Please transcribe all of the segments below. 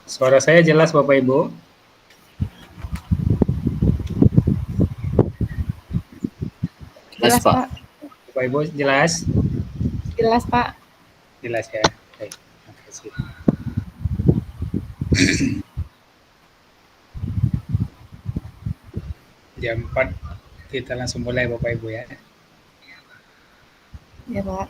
Suara saya jelas Bapak Ibu? Jelas, Pak. Bapak Ibu jelas? Jelas, Pak. Jelas ya. Baik, terima kasih. Jam 4 kita langsung mulai Bapak Ibu ya. Ya, Pak.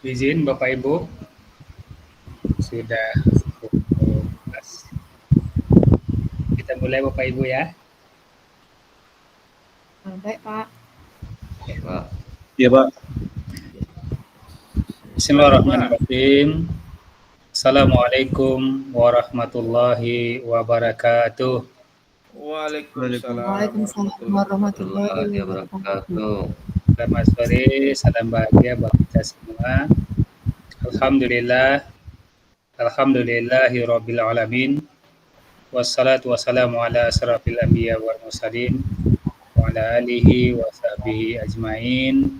Izin Bapak Ibu, sudah pukul 11. Kita mulai Bapak Ibu ya. Baik, Pak. Ya, Pak. Iya, Pak. Bismillahirrahmanirrahim. Assalamualaikum warahmatullahi wabarakatuh. Waalaikumsalam warahmatullahi wabarakatuh. Selamat sore, salam bahagia bagi kita semua. Alhamdulillahirabbil alamin. Wassalatu wassalamu ala asrafil anbiya wal mursalin wa ala alihi wa sahbihi ajmain.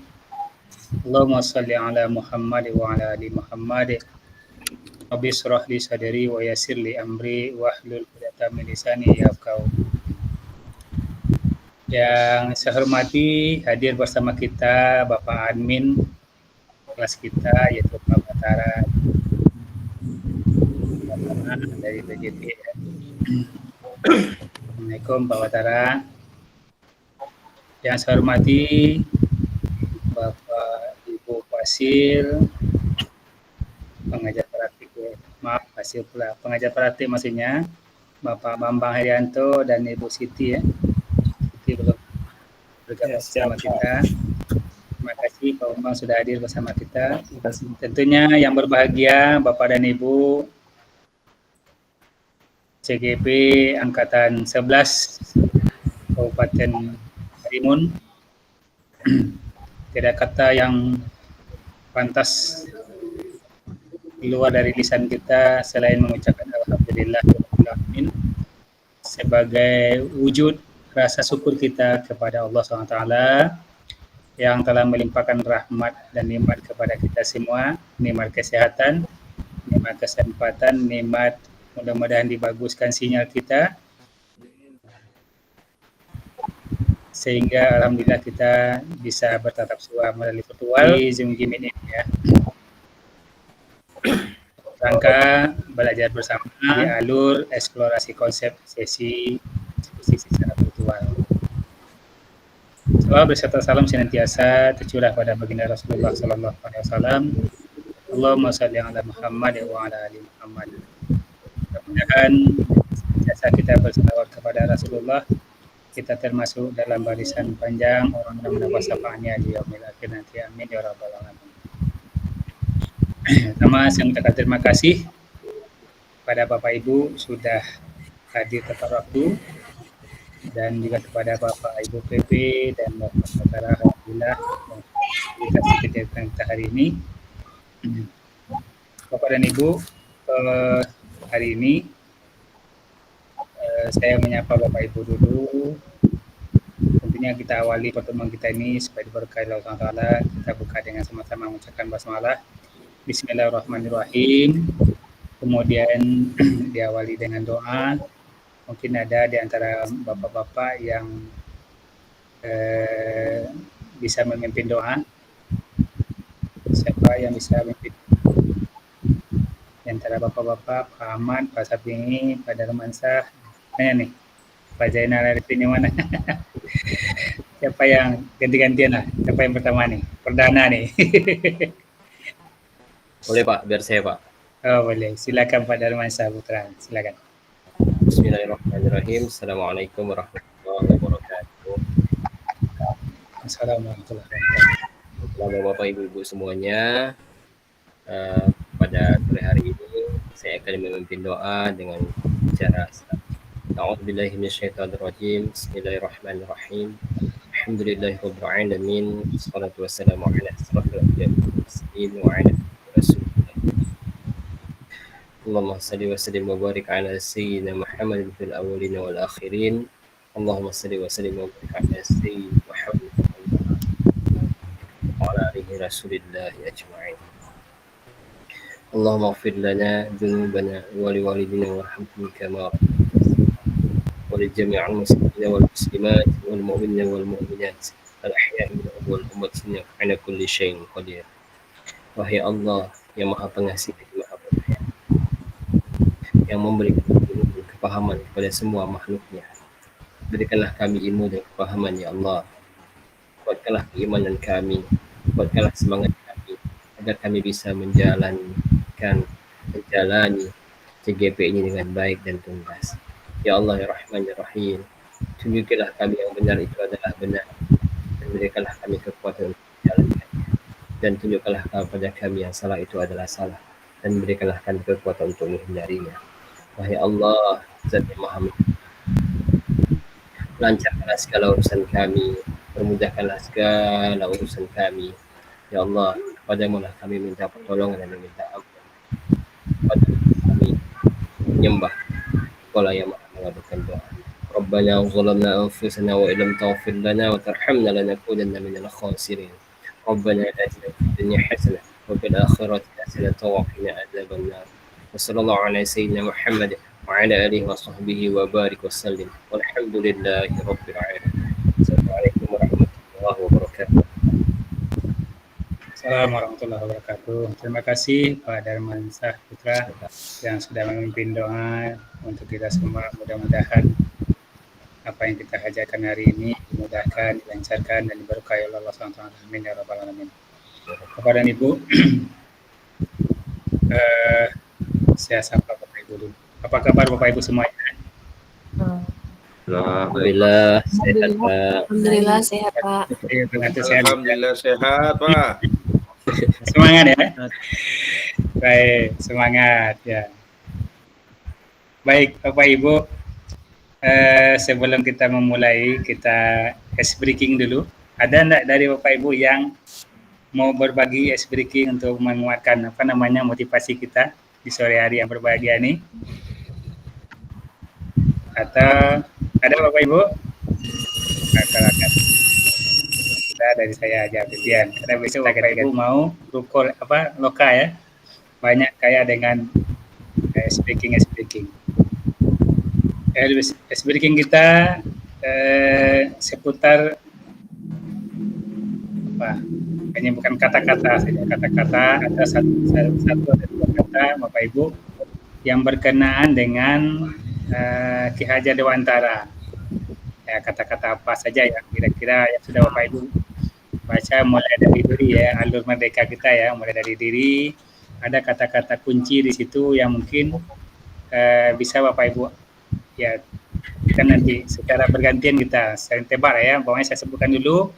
Allahumma shalli ala Muhammad wa ala ali Muhammad. Rabbi shrah li sadri wa yassir li amri wahlul 'uqdatam min lisani yafqahu. Yang saya hormati, hadir bersama kita Bapak Admin kelas kita, yaitu Pak Batara dari BJT. Assalamualaikum Pak Batara. Yang saya hormati Bapak Ibu Pasir, pengajar praktik, Pasir pula, pengajar praktik maksudnya, Bapak Bambang Herianto dan Ibu Siti ya. Siti belum bergabung bersama kita. Terima kasih Pak Bambang sudah hadir bersama kita. Terima kasih. Tentunya yang berbahagia Bapak dan Ibu CGP Angkatan 11 Kabupaten Karimun. Tidak kata yang pantas keluar dari lisan kita selain mengucapkan alhamdulillah sebagai wujud rasa syukur kita kepada Allah SWT yang telah melimpahkan rahmat dan nikmat kepada kita semua, nikmat kesehatan, nikmat kesempatan, nikmat mudah-mudahan dibaguskan sinyal kita sehingga alhamdulillah kita bisa bertatap muka melalui virtual di Zoom Meet ini ya. Rangka belajar bersama di alur eksplorasi konsep sesi secara virtual. Salawat beserta salam senantiasa tercurah pada baginda Rasulullah Sallallahu Alaihi Wasallam. Allahumma shalli ala Muhammad wa ala ali Muhammad. Mudah-mudahan jasa kita bersalawat kepada Rasulullah, kita termasuk dalam barisan panjang orang yang mendapat syafaatnya di yaumil akhir nanti. Amin ya rabbal alamin. Pertama, saya mengucapkan terima kasih kepada Bapak Ibu sudah hadir tepat waktu, dan juga kepada Bapak Ibu PP dan Bapak Saudara alhamdulillah dikasih kegiatan kita hari ini. Bapak dan Ibu, hari ini saya menyapa Bapak Ibu dulu. Tentunya kita awali pertemuan kita ini supaya diberkahi Allah Taala. Kita buka dengan sama-sama mengucapkan basmalah. Bismillahirrahmanirrahim. Kemudian diawali dengan doa. Mungkin ada di antara bapak-bapak yang bisa memimpin doa. Siapa yang bisa memimpin? Di antara bapak-bapak, Pak Ahmad, Pak Sapingi, Pak Darmansyah, mana nih? Pak Zainal Arifin yang mana? Siapa yang ganti-gantian lah? Siapa yang pertama nih? Perdana nih. Boleh Pak, biar saya Pak. Oh boleh, silakan Pak Darmansyah Putra, silakan. Bismillahirrahmanirrahim. Assalamualaikum warahmatullahi wabarakatuh. Assalamualaikum warahmatullahi wabarakatuh. Selamat Bapak Ibu semuanya. Pada sore hari ini saya akan memimpin doa dengan cara A'udzubillahi minasyaitonirrajim. Bismillahirrahmanirrahim. Alhamdulillahirabbil alamin. Wassalatu wassalamu ala asyrofil anbiya'i wal mursalin wa ala rasulillah. Allahumma shalli wa sallim wa barik ala sayyidina Muhammadin fil awwalin wal akhirin. Allahumma shalli wa sallim wa barik ala sayyidina Muhammad wa ala alihi rasulillah ajma'in. Allahumma ighfir lana dzunubana wa liwalidina warhamhum kama wa li jami'il muslimina wal muslimat wal mu'minina wal mu'minat al ahya'i minhum wal amwat ala kulli syai'in qadir. Wahai Allah yang Maha Pengasih dan Maha Penyayang, yang memberi kepahaman kepada semua makhluknya, berikanlah kami ilmu dan kepahaman ya Allah. Kuatkanlah keimanan kami, kuatkanlah semangat kami agar kami bisa menjalani CGP ini dengan baik dan tuntas. Ya Allah ya Rahman ya Rahim, tunjukilah kami yang benar itu adalah benar, dan berikanlah kami kekuatan untuk menjalankannya, dan tunjukkanlah kepada kami yang salah itu adalah salah, dan berikanlah kami kekuatan untuk menghindarinya. Wahai Allah, Zat yang Maha lancarkanlah segala urusan kami, permudahkanlah segala urusan kami. Ya Allah, kepadamu lah kami minta pertolongan dan meminta ampun. Kepadamu kami menyembah, Kaulah yang Maha mengabulkan doa. Rabbana zalamna anfusana wa illam taghfir lana wa tarhamna lanakunanna minal khasirin. Rabbana atina fid dunya hasanah wa fil akhirati hasanah wa qina adzaban nar. Wa sallallahu ala sayyidina Muhammad wa ala alihi wa sahbihi wa barik wa sallim. Walhamdulillahi rabbil alamin. Assalamualaikum warahmatullahi wabarakatuh. Assalamualaikum warahmatullahi wabarakatuh. Terima kasih Pak Darmansyah Putra yang sudah memimpin doa untuk kita semua. Mudah-mudahan apa yang kita hajarkan hari ini dimudahkan, dilancarkan, dan diberkahi oleh Allah SWT. Amin ya rabbal alamin. Bapak dan Ibu, saya sapa Bapak Ibu dulu. Apa kabar Bapak Ibu semuanya? Alhamdulillah sehat Pak. Alhamdulillah sehat Pak. Itu sehat. Alhamdulillah sehat, Pak. Semangat ya. Baik, semangat ya. Baik, Bapak Ibu, sebelum kita memulai, kita ice breaking dulu. Ada enggak dari Bapak Ibu yang mau berbagi ice breaking untuk menguatkan motivasi kita di sore hari yang berbahagia ini? Atau ada Bapak Ibu? Silakan. Kita dari saya aja Bibian. Karena besok kita mau rukul loka ya. Banyak kaya dengan speaking. Speaking kita seputar hanya bukan kata-kata saja. Kata-kata ada satu atau dua kata Bapak Ibu yang berkenaan dengan Ki Hajar Dewantara. Ya, kata-kata apa saja yang kira-kira yang sudah Bapak Ibu baca mulai dari diri ya, alur merdeka kita ya, mulai dari diri. Ada kata-kata kunci di situ yang mungkin bisa Bapak Ibu ya, kita nanti secara bergantian kita sering tebar ya. Pokoknya saya sebutkan dulu,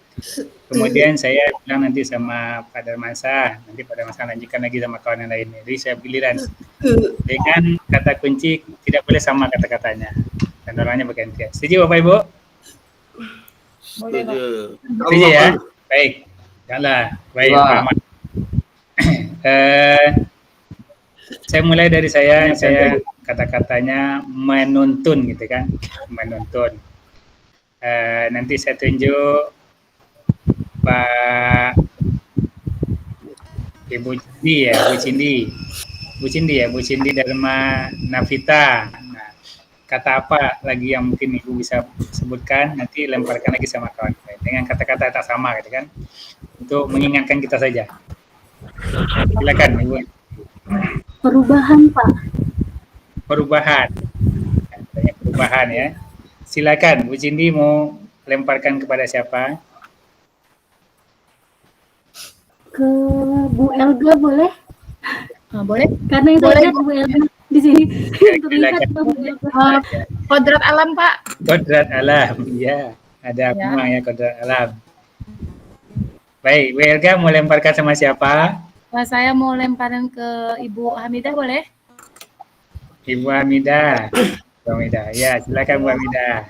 kemudian saya bilang nanti sama Pak Darmansa, nanti Pak Darmansa lanjutkan lagi sama kawan yang lain. Jadi saya giliran dengan kata kunci, tidak boleh sama kata-katanya dan orangnya bergantian. Setuju Bapak Ibu? Setuju. Setuju ya? Baik. Janganlah. Baik, Pak Ahmad. Saya mulai dari saya kata-katanya menuntun gitu kan, menuntun. Nanti saya tunjuk Pak Ibu Cindi Dharma Navita. Nah, kata apa lagi yang mungkin Ibu bisa sebutkan, nanti lemparkan lagi sama kawan dengan kata-kata tak sama gitu kan, untuk mengingatkan kita saja. Silakan Ibu. Perubahan Pak. Perubahan ya. Silakan Bu Cindi mau lemparkan kepada siapa? Ke Bu Elga boleh? Boleh. Karena yang saya lihat Bu Elga di sini terlihat Silakan. Bu Elga. Kodrat alam Pak. Kodrat alam, ya. Ada apa ya kodrat alam. Baik, Bu Elga mau lemparkan sama siapa? Saya mau lemparin ke Ibu Hamidah boleh? Ibu Hamidah. Bu Hamidah. Ya, silakan Bu Hamidah.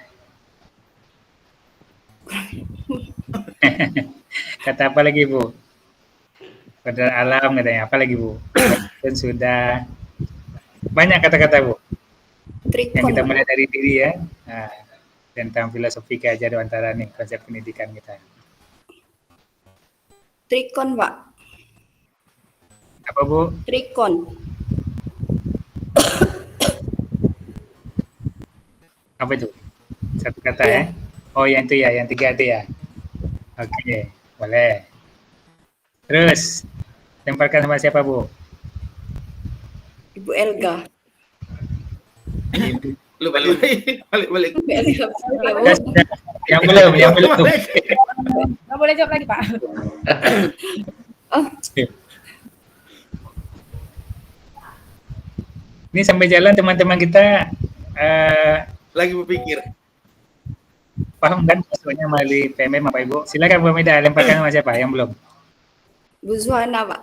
Kata apa lagi Bu? Kodrat alam katanya. Apa lagi Bu? Dan sudah banyak kata-kata Bu. Yang kita mulai dari diri ya. Nah, tentang filosofi Ki Hajar Dewantara nih, konsep pendidikan kita. Trikon, Pak. Apa Bu? Trikon. Apa itu? Satu kata ya? Oh yang itu ya, yang 3 itu ya? Oke, boleh. Terus, lemparkan sama siapa Bu? Ibu Elga. Lu balik. Ibu Elga. Yang belum. Nggak boleh jawab lagi Pak. Ini sampai jalan teman-teman kita Lagi berpikir. paham kan maksudnya melalui PMM Bapak Ibu. Silakan Bu Hamidah, lemparkan sama siapa yang belum? Bu Zuhana, Pak.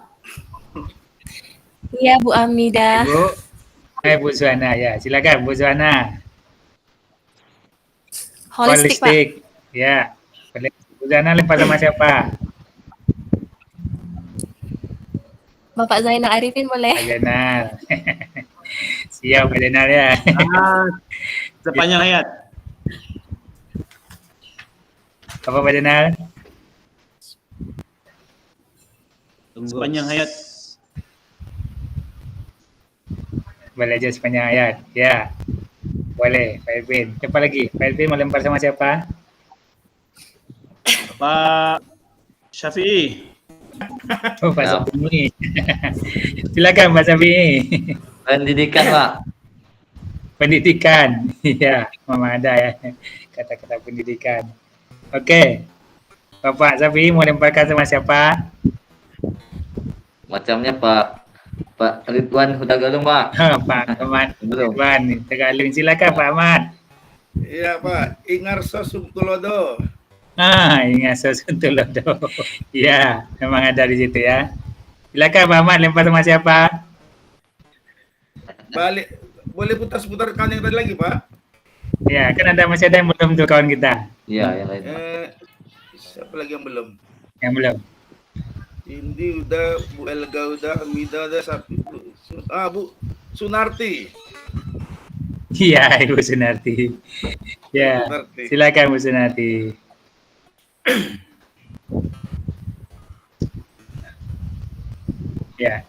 Iya Bu Hamidah. Bu Zuhana ya, silakan Bu Zuhana. Holistik Pak. Ya, Bu Zuhana lempar sama siapa? Bapak Zainal Arifin boleh? Pak Zainal. Siap Pak Zainal ya. Sepanjang hayat. Apa Pak Zainal? Sepanjang hayat. Boleh aja sepanjang ayat. Ya. Boleh, Pak Elvin. Siapa lagi? Pak Elvin mau lempar sama siapa? Pak Syafi'i. Oh, Pak Syafi'i. Silakan Pak Syafi'i. Pendidikan, Pak. Pendidikan. Iya, Mama ada ya. Kata-kata pendidikan. Oke. Bapak Syafi'i mau lemparkan sama siapa? Macamnya Pak Ridwan Huta Galung, Pak. Pak Ahmad Belum. Ridwan Tegalung. Silakan Pak Ahmad. Iya Pak, Ingarso Sumtulodo. Ingat sesuatu lodo. Iya, memang ada di situ ya. Silakan Pak Ahmad, lempar sama siapa? Balik, boleh putar-putar kan yang tadi lagi Pak? Ya, kan masih ada yang belum tuh kawan kita. Iya, yang lain Pak. Siapa lagi yang belum? Yang belum. Indi udah, Bu Elga udah, Amida udah, Bu Sunarti. Iya, Ibu Sunarti. Ya, Sunarti. silakan Bu Sunarti. Ya,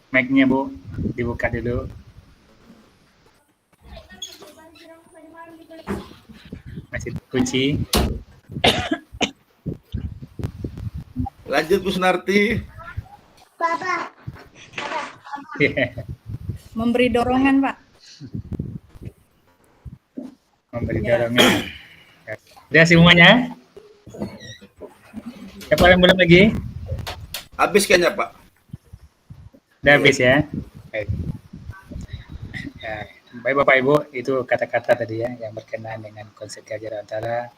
mic-nya Bu, dibuka dulu. Masih kunci. Lanjut Bu Sunarti. Memberi dorongan, Pak. Memberi dorongan. Udah semuanya? Siapa yang belum lagi? Habis kayaknya Pak. Udah habis ya? Baik. Ya, baik Bapak Ibu, itu kata-kata tadi ya yang berkenaan dengan konsep keajaran antara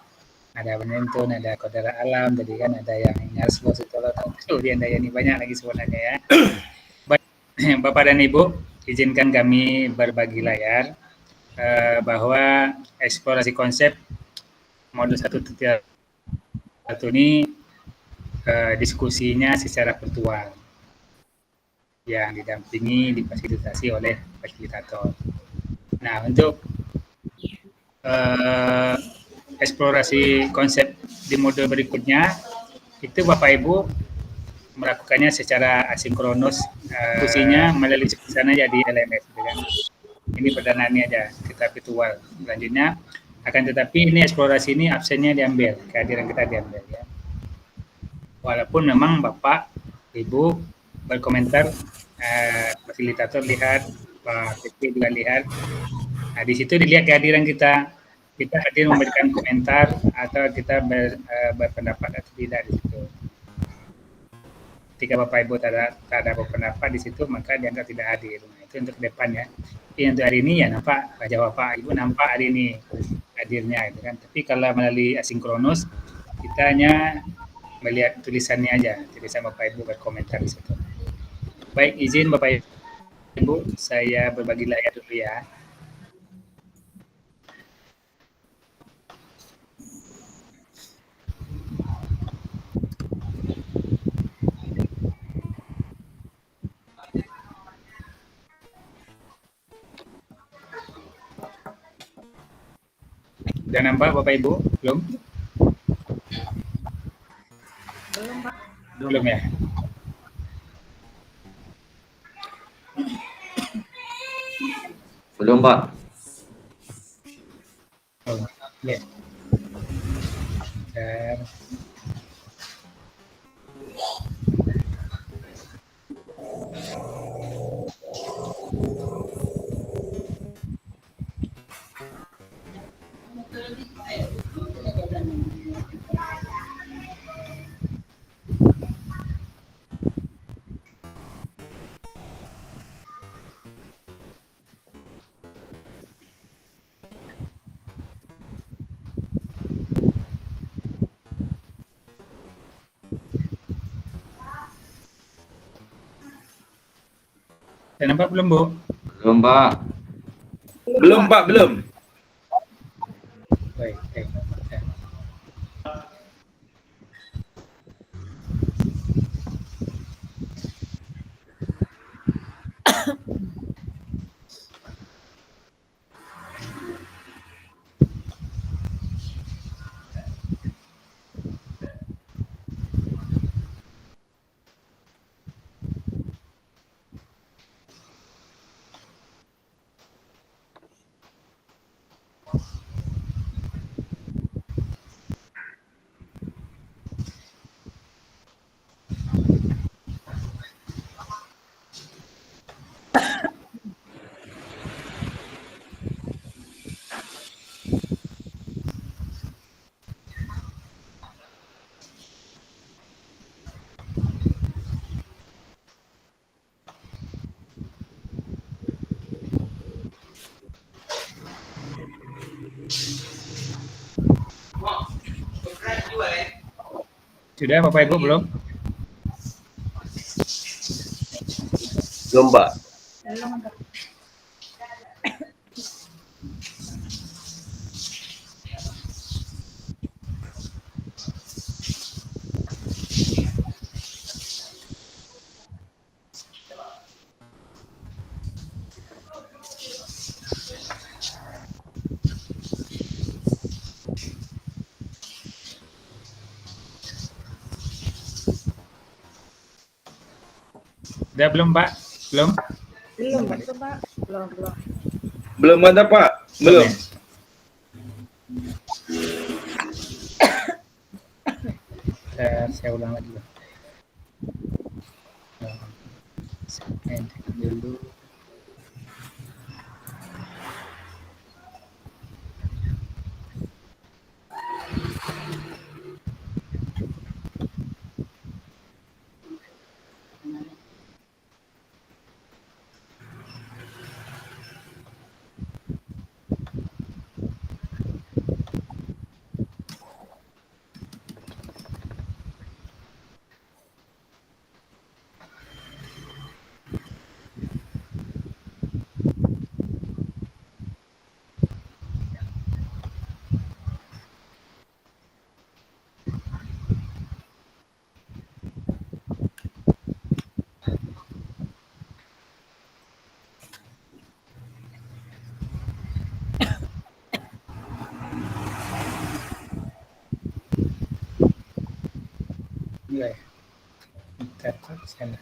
ada penentun, ada kodara alam, tadi kan ada yang nyarslo sitolo, kemudian ada yang banyak lagi sebenarnya ya. Baik, Bapak dan Ibu, izinkan kami berbagi layar bahwa eksplorasi konsep modul 1.1 ini diskusinya secara virtual yang didampingi, difasilitasi oleh fasilitator. Nah, untuk eksplorasi konsep di modul berikutnya, itu Bapak Ibu melakukannya secara asinkronus, diskusinya melalui sana jadi LMS. Gitu kan. Ini perdananya aja, kita virtual. Selanjutnya, akan tetapi ini eksplorasi ini absennya diambil, kehadiran kita diambil ya. Walaupun memang Bapak, Ibu berkomentar, fasilitator lihat, Pak PP juga lihat. Nah, di situ dilihat kehadiran kita. Kita hadir memberikan komentar atau kita berpendapat atau tidak di situ. Ketika Bapak Ibu tak ada berpendapat di situ, maka dianggap tidak hadir. Nah, itu untuk ke depan ya. Tapi untuk hari ini ya nampak wajah Bapak Ibu nampak hari ini hadirnya gitu kan. Tapi kalau melalui asinkronus, kita hanya melihat tulisannya aja, tulisan Bapak Ibu berkomentar di situ. Baik, izin Bapak Ibu, saya berbagi layar dulu ya. Sudah nampak Bapak Ibu? Belum? Belum, Pak. Belum ya? Belum Pak. Oh, ya. Bentar. Sudah nampak belum Bu? Belum Pak. Belum Pak, belum. Baik, baik. Sudah Bapak Ibu belum? Belum, Pak. Sudah belum Pak? Belum? Belum, Pak. Belum. Belum ada Pak. Belum. Saya ulang lagi. Saya dulu. Mulai. Bentar, Pak, saya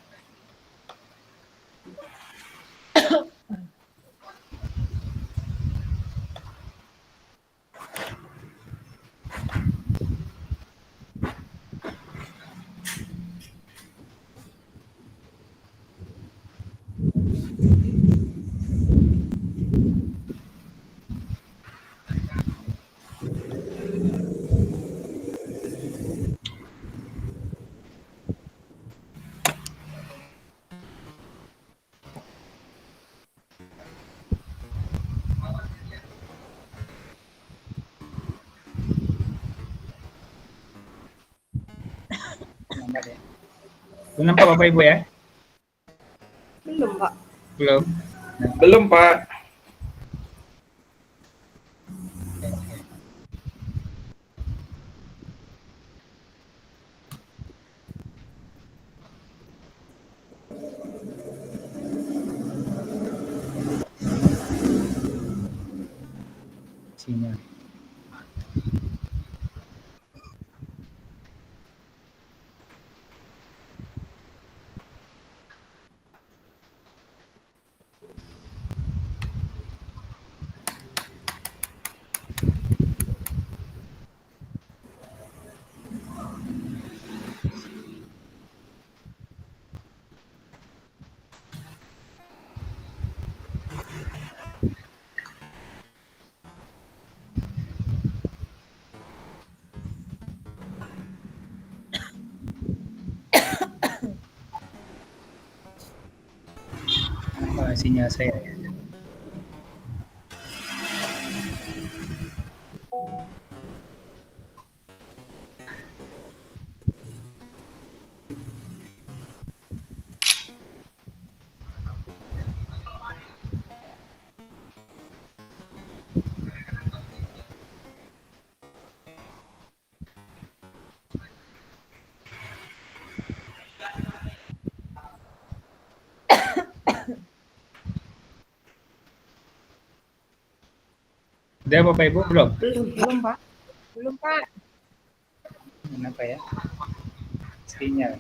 lambat ya. Belum nampak Bapak Ibu ya? Belum, Pak. Belum. Belum Pak. Sinyal. Sinyal saya ya. Udah Bapak Ibu belum? Belum, Pak. Belum, Pak. Kenapa ya? Sinyal.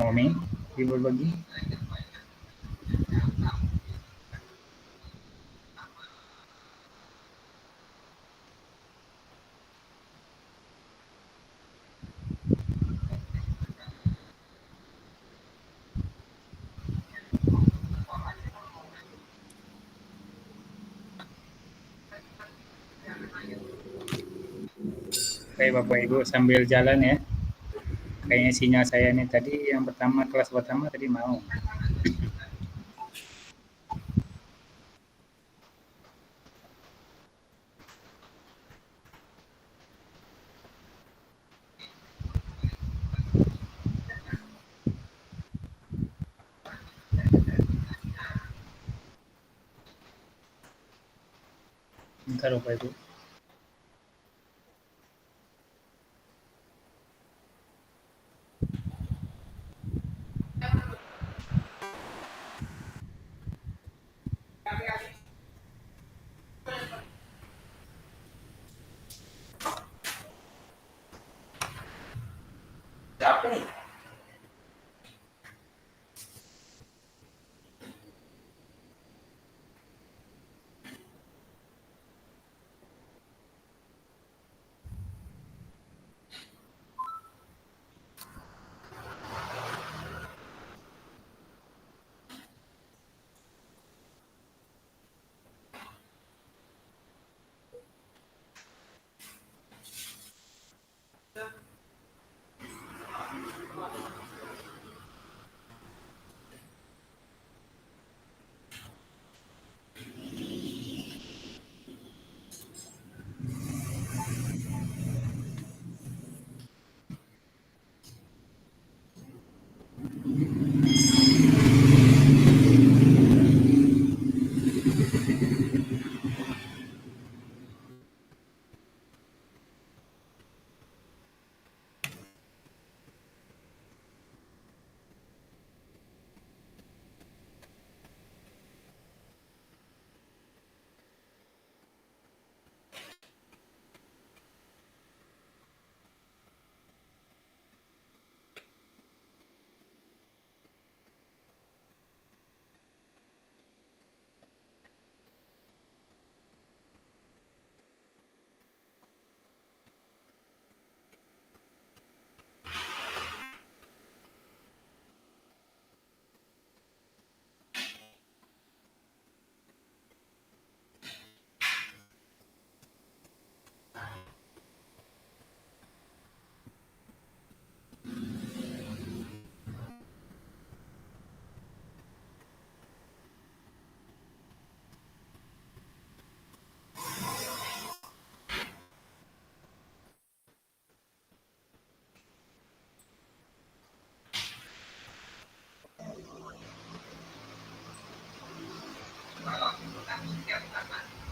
Umi, Ibu berbagi. Baik Bapak Ibu sambil jalan ya. Kayaknya sinyal saya ini tadi yang pertama, kelas pertama tadi mau. Bentar Bapak Ibu.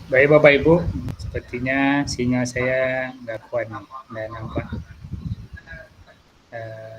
Baik Bapak Ibu, sepertinya sinyal saya nggak kuat nih, nggak nampak. Eh,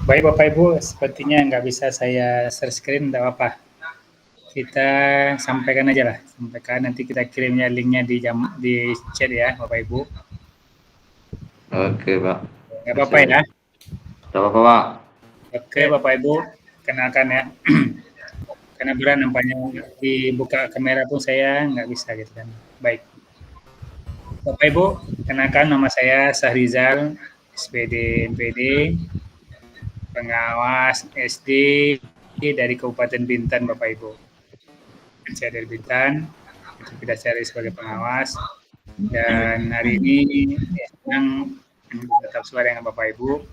Baik Bapak Ibu, sepertinya nggak bisa saya share screen, nggak apa-apa. kita sampaikan aja lah, sampaikan nanti kita kirimnya linknya di chat ya Bapak Ibu. Oke, Pak. Nggak apa-apa ya. Tidak apa-apa, Pak. Oke Bapak Ibu, kenalkan ya. Karena berat nampaknya dibuka kamera pun saya nggak bisa gitu kan. Baik. Bapak Ibu, kenalkan nama saya Sahrizal, SPD MPD, pengawas SD dari Kabupaten Bintan Bapak Ibu. Saya dari Bintan, kita cari sebagai pengawas. Dan hari ini sedang tetap suara dengan Bapak Ibu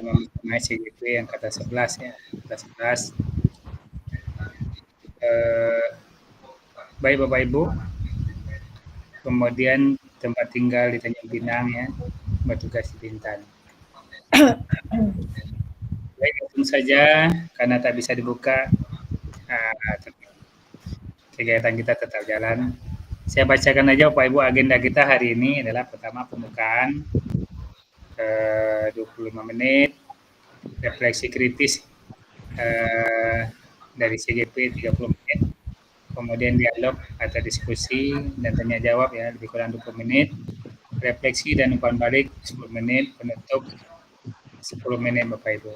mempunyai CGP yang kata 11 ya, kata 11. Baik Bapak Ibu, kemudian tempat tinggal di Tanjung Pinang ya, bertugas di Bintan. Baik, langsung saja karena tak bisa dibuka, kegiatan kita tetap jalan. Saya bacakan aja Bapak Ibu, agenda kita hari ini adalah pertama pembukaan 25 menit, refleksi kritis dari CGP 30 menit, kemudian dialog atau diskusi dan tanya jawab ya lebih kurang 20 menit, refleksi dan umpan balik 10 menit, penutup 10 menit Bapak Ibu.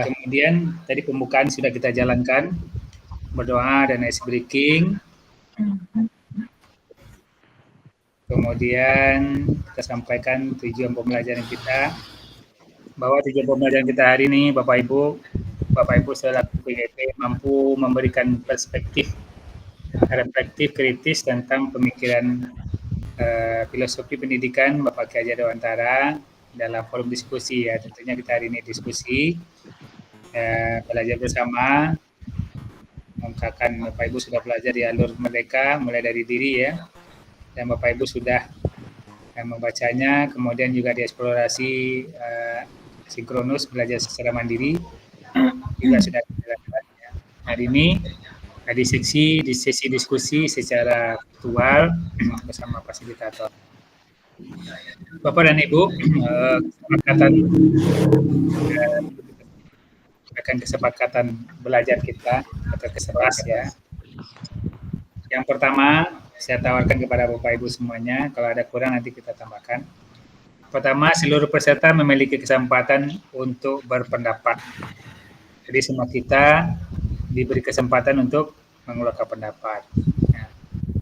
Kemudian tadi pembukaan sudah kita jalankan, berdoa dan ice breaking. Kemudian kita sampaikan tujuan pembelajaran kita, bahwa tujuan pembelajaran kita hari ini Bapak Ibu selaku PGP mampu memberikan perspektif reflektif kritis tentang pemikiran filosofi pendidikan Bapak Ki Haji Dewantara dalam forum diskusi ya. Tentunya kita hari ini diskusi belajar bersama, mengungkapkan Bapak Ibu sudah belajar di alur merdeka mulai dari diri ya, dan Bapak Ibu sudah membacanya, kemudian juga dieksplorasi sinkronus belajar secara mandiri juga sudah dilakukan ya. Hari ini di sesi diskusi secara virtual bersama fasilitator. Bapak dan Ibu, kesepakatan belajar kita atau kesepas ya. Yang pertama saya tawarkan kepada Bapak Ibu semuanya, kalau ada kurang nanti kita tambahkan. Pertama, seluruh peserta memiliki kesempatan untuk berpendapat. Jadi semua kita diberi kesempatan untuk mengeluarkan pendapat. Nah,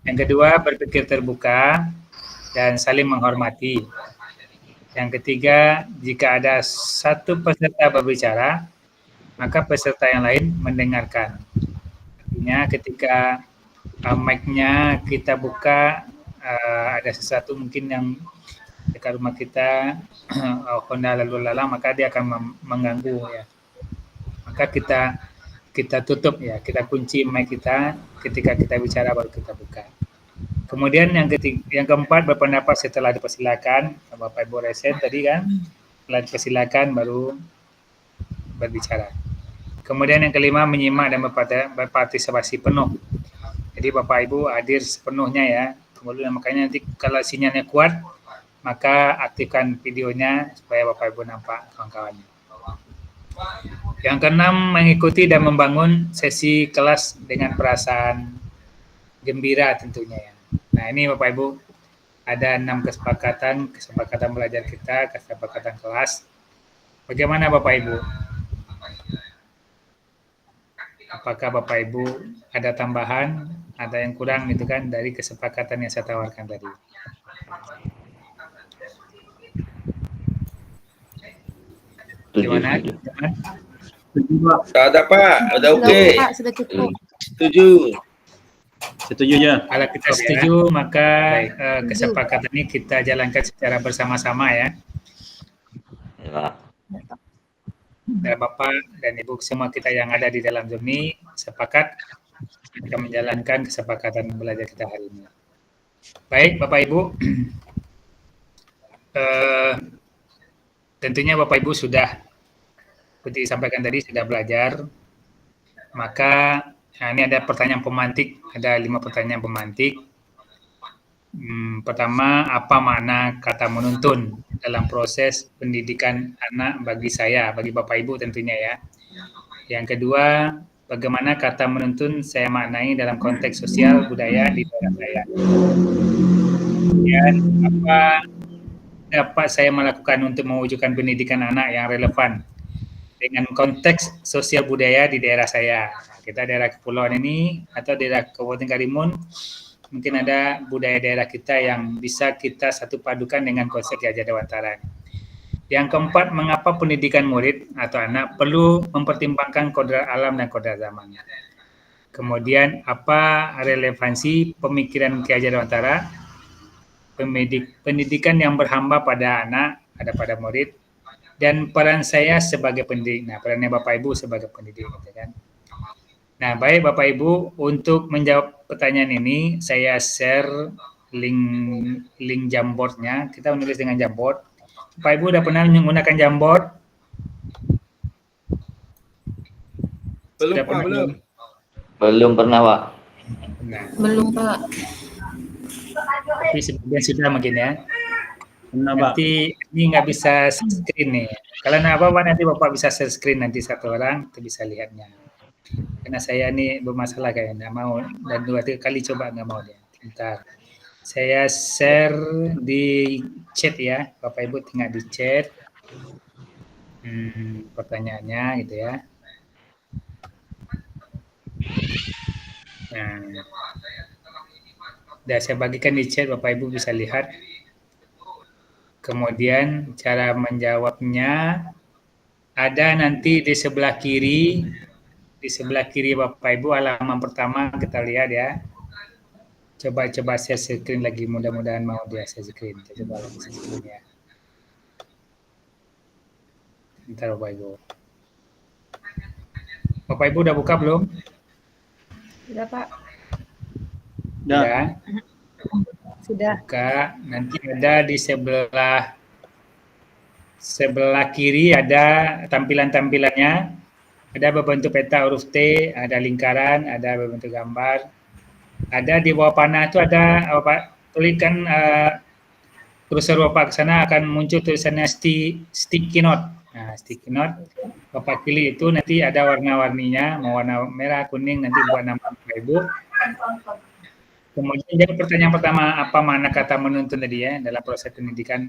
yang kedua, berpikir terbuka dan saling menghormati. Yang ketiga, jika ada satu peserta berbicara, maka peserta yang lain mendengarkan. Artinya ketika mic-nya kita buka, ada sesuatu mungkin yang dekat rumah kita, Honda lalu lalang, maka dia akan mengganggu ya. Maka kita tutup ya, kita kunci mic kita ketika kita bicara baru kita buka. Kemudian yang keempat, berpendapat setelah dipersilakan. Bapak Ibu resen tadi kan, setelah dipersilakan baru berbicara. Kemudian yang kelima, menyimak dan berpartisipasi penuh. Jadi Bapak Ibu hadir sepenuhnya ya. Kemudian makanya nanti kalau sinyalnya kuat, maka aktifkan videonya supaya Bapak Ibu nampak kawan-kawannya. Yang keenam, mengikuti dan membangun sesi kelas dengan perasaan gembira tentunya ya. Nah ini Bapak Ibu, ada 6 kesepakatan belajar kita, kesepakatan kelas. Bagaimana Bapak Ibu? Apakah Bapak Ibu ada tambahan, ada yang kurang gitu kan dari kesepakatan yang saya tawarkan tadi? Gimana? Tak ada Pak, udah oke. Pak, sudah cukup. Setuju. Setuju ya? Kalau kita setuju, maka kesepakatan ini kita jalankan secara bersama-sama ya. Ya. Dan Bapak dan Ibu semua kita yang ada di dalam Zoom ini sepakat kita menjalankan kesepakatan belajar kita hari ini. Baik Bapak Ibu, tentunya Bapak Ibu sudah, seperti disampaikan tadi, sudah belajar. Maka ini ada pertanyaan pemantik, ada 5 pertanyaan pemantik. Pertama, apa makna kata menuntun dalam proses pendidikan anak bagi saya, bagi Bapak Ibu tentunya ya. Yang kedua, bagaimana kata menuntun saya maknai dalam konteks sosial budaya di daerah saya. Dan apa dapat saya melakukan untuk mewujudkan pendidikan anak yang relevan dengan konteks sosial budaya di daerah saya. Kita daerah kepulauan ini atau daerah Kabupaten Karimun, mungkin ada budaya daerah kita yang bisa kita satu padukan dengan konsep Gajah Dewantara. Yang keempat, mengapa pendidikan murid atau anak perlu mempertimbangkan kodrat alam dan kodrat zaman. Kemudian, apa relevansi pemikiran Ki Hajar Dewantara, pendidikan yang berhamba pada anak, ada pada murid, dan peran saya sebagai pendidik. Nah, perannya Bapak Ibu sebagai pendidik, gitu kan. Nah, baik Bapak Ibu, untuk menjawab pertanyaan ini, saya share link Jamboardnya. Kita menulis dengan Jamboard. Bapak Ibu udah pernah menggunakan Jamboard? Belum, Sudah Pak, pernah belum. Belum pernah, Pak. Nah, Belum, Pak. tapi sebagian sudah mungkin ya. Pernah, Pak. Nanti ini nggak bisa share screen nih. Kalau apa-apa nanti Bapak bisa share screen nanti satu orang, itu bisa lihatnya. Karena saya ini bermasalah kayaknya, nggak mau. Dan 2-3 kali coba nggak mau dia. Bentar. Saya share di chat ya, Bapak Ibu tinggal di chat pertanyaannya gitu ya. Nah, udah saya bagikan di chat, Bapak Ibu bisa lihat. Kemudian cara menjawabnya ada nanti di sebelah kiri Bapak Ibu halaman pertama kita lihat ya. Coba share screen lagi, mudah-mudahan mau dia share screen. Kita coba lagi share screen ya. Bentar Bapak Ibu. Bapak Ibu udah buka belum? Sudah, Pak. Ya. Sudah. Buka. Nanti ada di sebelah kiri ada tampilan-tampilannya. Ada berbentuk peta huruf T, ada lingkaran, ada berbentuk gambar. Ada di bawah panah itu ada tuliskan kursor Bapak ke sana akan muncul tulisannya sticky note. Nah, sticky note Bapak pilih itu nanti ada warna-warninya, mau warna merah, kuning, nanti buat nama Bapak Ibu. Kemudian jadi pertanyaan pertama, apa makna kata menuntun tadi ya dalam proses pendidikan.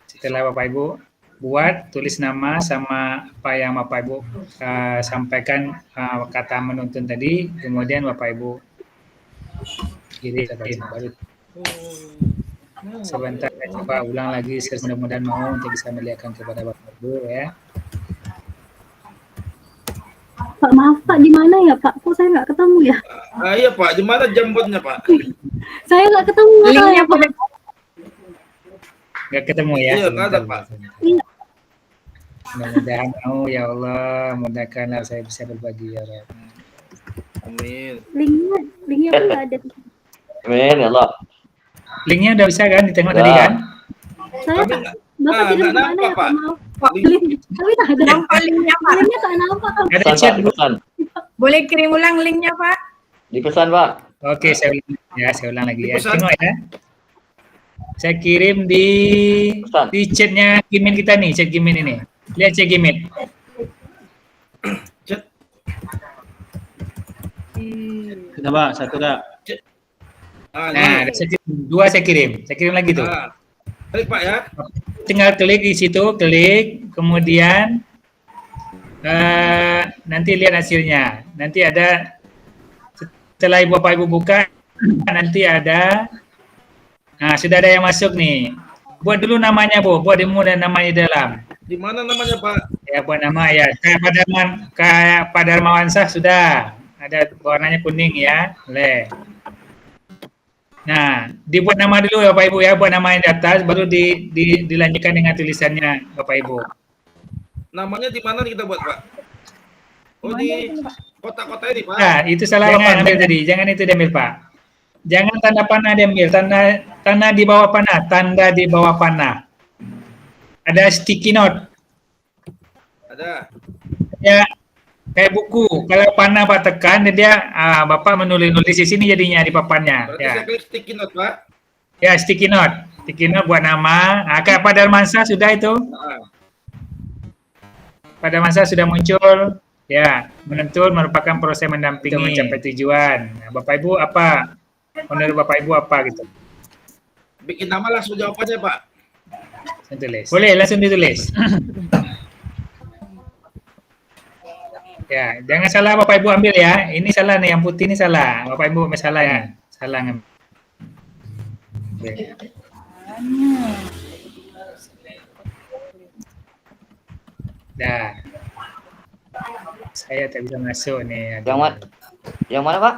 Setelah Bapak Ibu buat, tulis nama sama apa yang Bapak Ibu sampaikan kata menuntun tadi, kemudian Bapak Ibu kirim baru. Sebentar saya coba ulang lagi, mudah-mudahan mau untuk bisa melihatkan kepada Bapak Ibu ya. Pak, maaf Pak, di mana ya Pak? Kok saya nggak ketemu ya? Iya Pak, di mana Jamboardnya Pak? Saya nggak ketemu Linknya, Pak. Nggak ketemu ya? Iya, nggak ada, Pak. Mudah-mudahan mau ya Allah, mudahkanlah saya bisa berbagi ya Rabb. Amin. Linknya pun nggak ada. Amin, ya Allah. Linknya udah bisa kan ditengok tadi kan? Saya Kami tak, Bapak kirim nggak ke mana nampak, ya Pak? Pak. Maaf Pak. Link. Tapi tak ada. Nampak linknya, Pak. Linknya tak nampak. Ada Pesan, chat Pak, Bu. pesan. Boleh kirim ulang linknya, Pak? Dipesan, Pak. Oke, saya ulang lagi ya. Pesan. Tengok ya. Saya kirim di Pesan. chatnya Gimin kita nih, chat Gimin ini. Lihat chat Gimin. Chat. Kenapa? Satu Kak. Nah, ada dua saya kirim. Saya kirim lagi tuh. Klik Pak ya. Tinggal klik di situ, klik, kemudian nanti lihat hasilnya. Nanti ada setelah Bapak Ibu buka, nanti ada, nah sudah ada yang masuk nih. Buat dulu namanya Bu, buat demo dan namanya di dalam. Di mana namanya Pak? Ya buat nama ya. Kayak Pak Darmawansah sudah ada warnanya kuning ya, boleh. Nah, dibuat nama dulu ya Bapak Ibu ya, buat namanya di atas, baru dilanjutkan dengan tulisannya Bapak Ibu. Namanya di mana kita buat Pak? Oh di kota-kota ini Pak. Nah, itu salah yang ambil tadi, jangan itu diambil Pak. Jangan tanda panah diambil, tanda di bawah panah, tanda di bawah panah. Ada sticky note. Ada. Ya, kayak buku. Kalau panah Pak tekan, dia Bapak menulis-nulis di sini jadinya di papannya. Berarti Ya. saya klik sticky note Pak. Ya, sticky note. Sticky note buat nama. Kayak Pak Darmansah sudah itu. Nah, Pak Darmansah sudah muncul. Ya, menuntun merupakan proses mendampingi untuk mencapai tujuan. Nah, Bapak Ibu apa? Menurut Bapak Ibu apa gitu? Bikin nama langsung jawab aja Pak. Langsung tulis. Boleh langsung ditulis. Ya, jangan salah Bapak Ibu ambil ya. Ini salah nih, yang putih ini salah. Bapak Ibu salah ya. Salah ngambil. Dah. Saya tak bisa masuk nih. Yang mana Pak?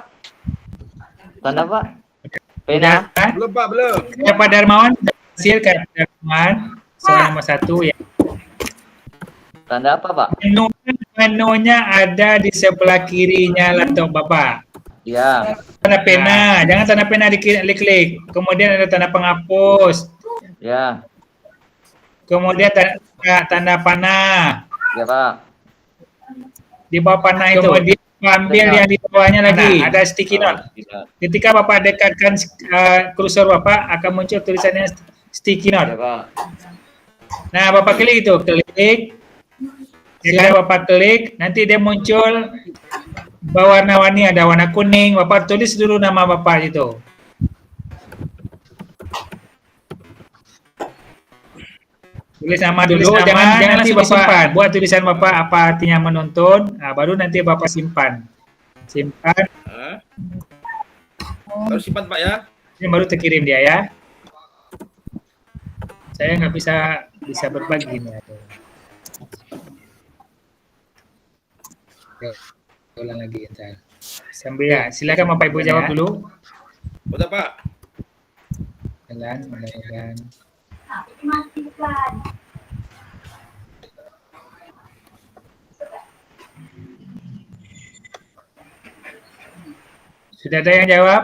Tanda Pak? Udah, Pena? kan? Belum Pak, belum. Ya, Pak Darmawan hasil Pak Darmawan soal nomor 1 ya. Tanda apa Pak? Menunya ada di sebelah kirinya laptop Bapak. Ya. Tanda pena, jangan tanda pena diklik. Kemudian ada tanda penghapus. Ya. Kemudian tanda panah. Ya Pak. Di bawah panah itu. Kemudian ambil yang di bawahnya lagi. Ada sticky note. Ketika Bapak dekatkan kursor Bapak akan muncul tulisannya sticky Ya note. Pak. Nah, Bapak klik itu, klik. Jika Bapak klik, nanti dia muncul berwarna-warni, ada warna kuning. Bapak tulis dulu nama Bapak itu. Tulis nama dulu, jangan nanti Bapak simpan. Buat tulisan Bapak apa artinya menuntun, nah, baru nanti Bapak simpan. Simpan, Hah? Harus simpan Pak ya. ini baru terkirim dia ya. Saya nggak bisa berbagi nih. Oke, ulang lagi ntar. Sambil ya, silakan Bapak Ibu jawab dulu. Udah Pak. Jalan, mudah-mudahan. Sudah ada yang jawab?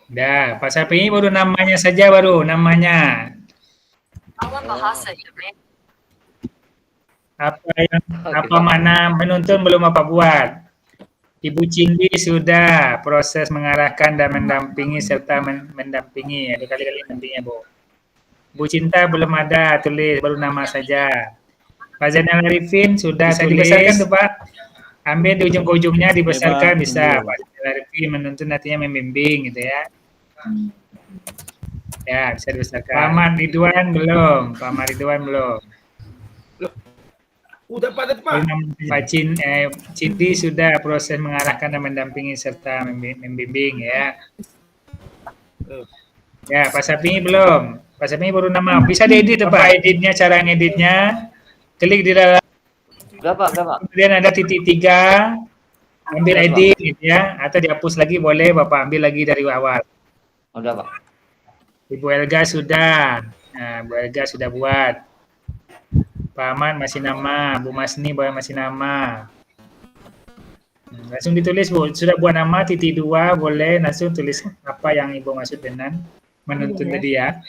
Dah, Pak Sapi baru namanya saja namanya. Apa mana menuntun belum Bapak buat? Ibu Cindi sudah proses mengarahkan dan mendampingi serta mendampingi. Ada kali-kali mendampingi Bu. Bu Cinta belum ada, tulis baru nama saja. Pak Zainal Arifin sudah bisa dibesarkan tuh Pak. Ambil di ujung-ujungnya dibesarkan bisa. Pak Zainal Arifin menuntun artinya membimbing gitu ya. Ya bisa dibesarkan. Pak Ahmad Ridwan belum. Pak Ahmad Ridwan belum. Udah Pak, Pak. Pak Cindi sudah proses mengarahkan dan mendampingi serta membimbing ya. Ya, Pak Sapi belum. Pak Sapi baru nama. Bisa diedit Pak, editnya, cara ngeditnya. Klik di dalam. Berapa? Kemudian ada titik 3. Ambil edit gitu ya, atau dihapus lagi boleh, Bapak ambil lagi dari awal. Udah Pak. Ibu Elga sudah. Nah, Bu Elga sudah buat. Pak Ahmad masih nama, Bu Masni masih nama. Langsung ditulis Bu, sudah buat nama titik 2 boleh langsung tulis apa yang Ibu maksud dengan menuntun tadi ya.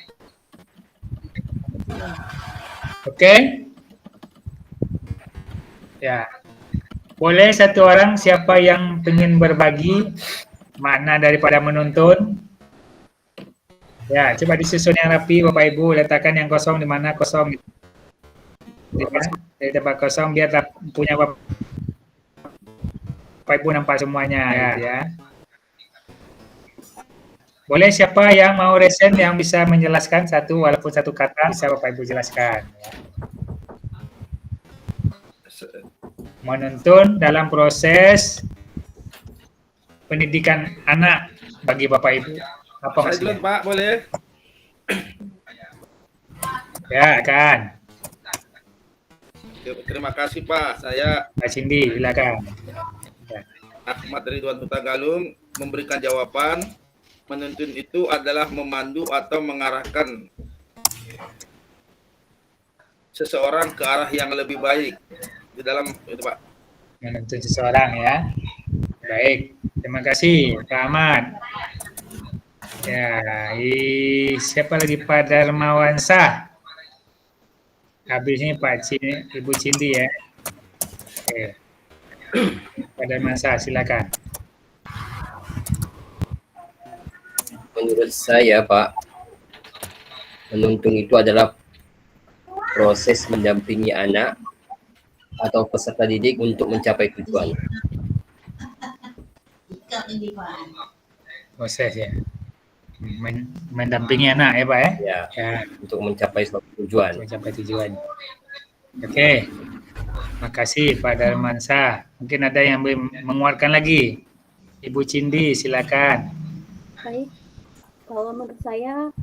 Oke? Ya. Boleh satu orang siapa yang ingin berbagi makna daripada menuntun? Ya, coba disusun yang rapi Bapak Ibu, letakkan yang kosong di mana kosong. Dari tempat kosong biar punya Bapak Ibu nampak semuanya ya. Boleh siapa yang mau resen yang bisa menjelaskan satu walaupun satu kata bisa Bapak Ibu jelaskan ya. Menuntun dalam proses pendidikan anak bagi Bapak Ibu. Apa maksudnya? Pak, boleh? Ya, kan. Terima kasih Pak. Saya Pak Cindi, silakan. Ahmad Ridwan Huta Galung memberikan jawaban. Menuntun itu adalah memandu atau mengarahkan seseorang ke arah yang lebih baik di dalam itu Pak. Menuntun seseorang ya. Baik, terima kasih Pak Ahmad. Ya, siapa lagi Pak Darmawan Sah? Habis ini Ibu Cindi ya. Oke. Pada masa silakan. Menurut saya Pak, menuntun itu adalah proses mendampingi anak atau peserta didik untuk mencapai tujuan. Proses ya. Mendampingi anak ya Pak ya? Ya, Ya, untuk mencapai suatu tujuan. mencapai tujuan. Oke, makasih Pak Darmansyah. Mungkin ada yang menguatkan lagi. Ibu Cindi, silakan. Baik, kalau menurut saya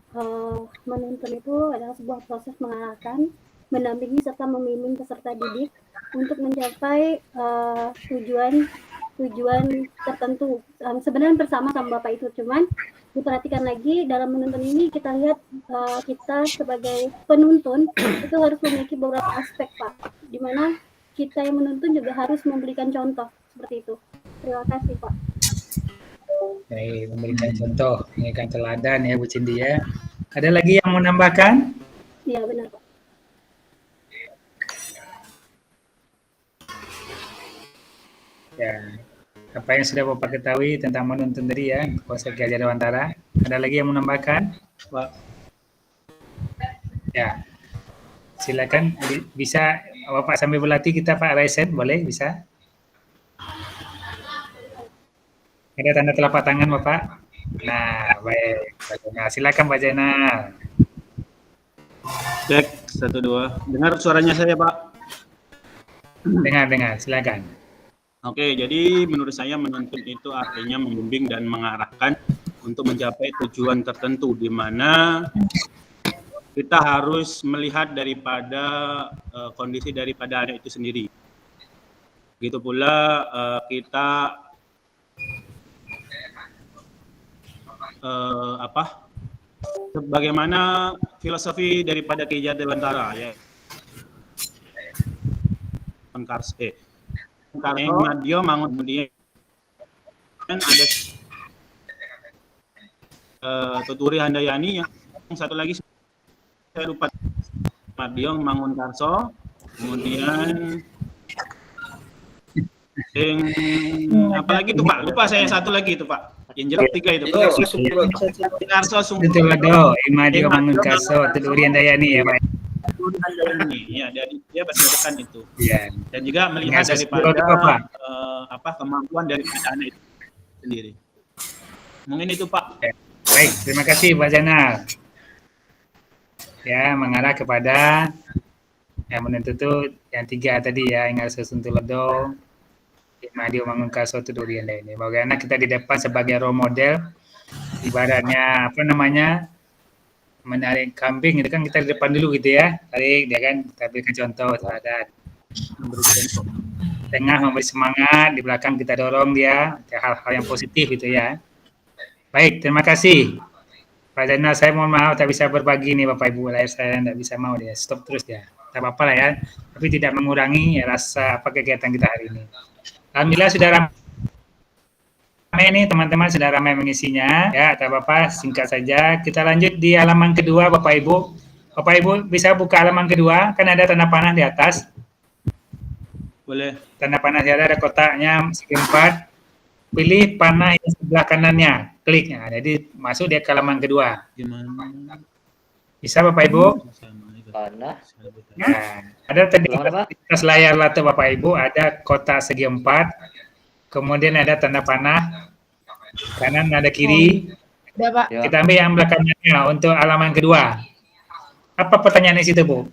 menuntun itu adalah sebuah proses mengarahkan, mendampingi serta membimbing peserta didik untuk mencapai tujuan tertentu. Sebenarnya bersama Bapak itu, cuman diperhatikan lagi dalam menuntun ini kita lihat kita sebagai penuntun itu harus memiliki beberapa aspek Pak, di mana kita yang menuntun juga harus memberikan contoh seperti itu. Terima kasih Pak. Baik, memberikan contoh, memberikan teladan ya Bu Cindi ya. Ada lagi yang mau nambahkan? Iya benar Pak. Ya, apa yang sudah Bapak ketahui tentang menuntun tadi ya, konsep Gajah Dewantara. Ada lagi yang mau menambahkan? Pak. Ya, silakan. Bisa Bapak sambil berlatih kita Pak Raisen, boleh? Bisa? Ada tanda telapak tangan Bapak? Nah, baik. Pak Zainal. Silakan Pak Zainal. Cek 1 2. Dengar suaranya saya Pak? Dengar, silakan. Oke, jadi menurut saya menuntun itu artinya membimbing dan mengarahkan untuk mencapai tujuan tertentu, di mana kita harus melihat daripada kondisi daripada anak itu sendiri. Begitu pula kita bagaimana filosofi daripada Gajah Dewantara ya. Karena dia bangun kemudian ada Tuturi Handayani yang satu lagi saya lupa, Madiong Mangun Karso, kemudian apalagi itu Pak, lupa saya satu lagi itu Pak, yang jelas 3 itu Pak. Karso Tutulodo, Imadio Mangun Karso, Tuturi Handayani ya Pak. Ya, dari dia berdasarkan itu. Ya. Dan juga melihat daripada kemampuan dari anak itu sendiri. Mungkin itu Pak. Baik, terima kasih Pak Zainal. Ya, mengarah kepada yang menuntut itu yang 3 tadi ya, Ingat Susuntulodo, Madio Mangun Karso, Tuturi Handayani. Bagaimana kita di depan sebagai role model, ibaratnya menarik kambing itu kan kita di depan dulu gitu ya, tarik dia kan, kita berikan contoh teladan, tengah memberi semangat, di belakang kita dorong dia hal-hal yang positif gitu ya. Baik, terima kasih Pak Zainal. Saya mohon maaf tak bisa berbagi nih Bapak Ibu, layar saya tidak bisa mau dia stop terus dia, tak apa-apa lah ya, tapi tidak mengurangi ya, rasa kegiatan kita hari ini. Alhamdulillah sudah ramai ini teman-teman, sudah ramai mengisinya ya, tak apa-apa, singkat saja. Kita lanjut di halaman kedua Bapak Ibu. Bapak Ibu bisa buka halaman kedua, kan ada tanda panah di atas. Boleh. Tanda panah di atas ada kotaknya segi 4. Pilih panah yang sebelah kanannya, klik. Nah, jadi masuk dia ke halaman kedua. Gimana? Bisa Bapak Ibu? Panah. Nah, ada tadi di atas layar laptop Bapak Ibu ada kotak segi 4. Kemudian ada tanda panah, kanan ada kiri. Udah Pak. Ya. Kita ambil yang belakangnya untuk halaman kedua. Apa pertanyaan di situ, Bu?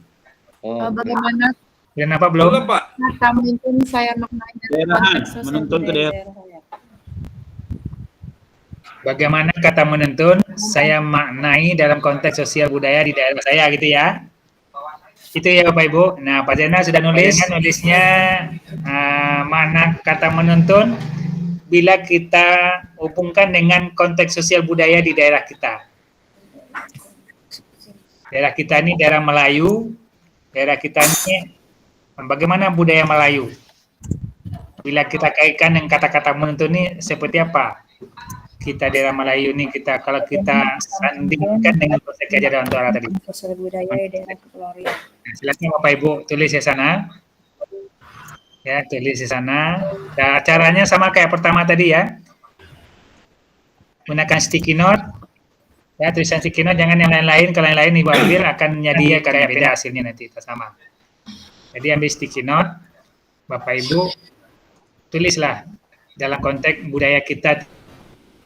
Bagaimana Dan apa belum? Belum, Pak. kata menuntun saya maknanya? Daerahan, menuntun ke daerah. Bagaimana kata menuntun saya maknai dalam konteks sosial budaya di daerah saya gitu ya. Itu ya Bapak Ibu. Nah, Pak Zainal sudah nulisnya makna kata menuntun bila kita hubungkan dengan konteks sosial budaya di daerah kita. Daerah kita ini daerah Melayu. Daerah kita ini bagaimana budaya Melayu? Bila kita kaitkan dengan kata-kata menuntun ini seperti apa? Kita daerah Melayu ini kalau kita sandingkan dengan konteks Gajah Dewantara tadi. Sosial budaya daerah Kepulauan Riau. Silakan Bapak Ibu tulis di sana. Ya, tulis di sana. Nah, caranya sama kayak pertama tadi ya. Gunakan sticky note. Ya, tulisan sticky note, jangan yang lain-lain. Kalau yang lain Ibu ambil akan menjadi kayak beda hasilnya nanti, sama. Jadi ambil sticky note. Bapak Ibu tulislah dalam konteks budaya kita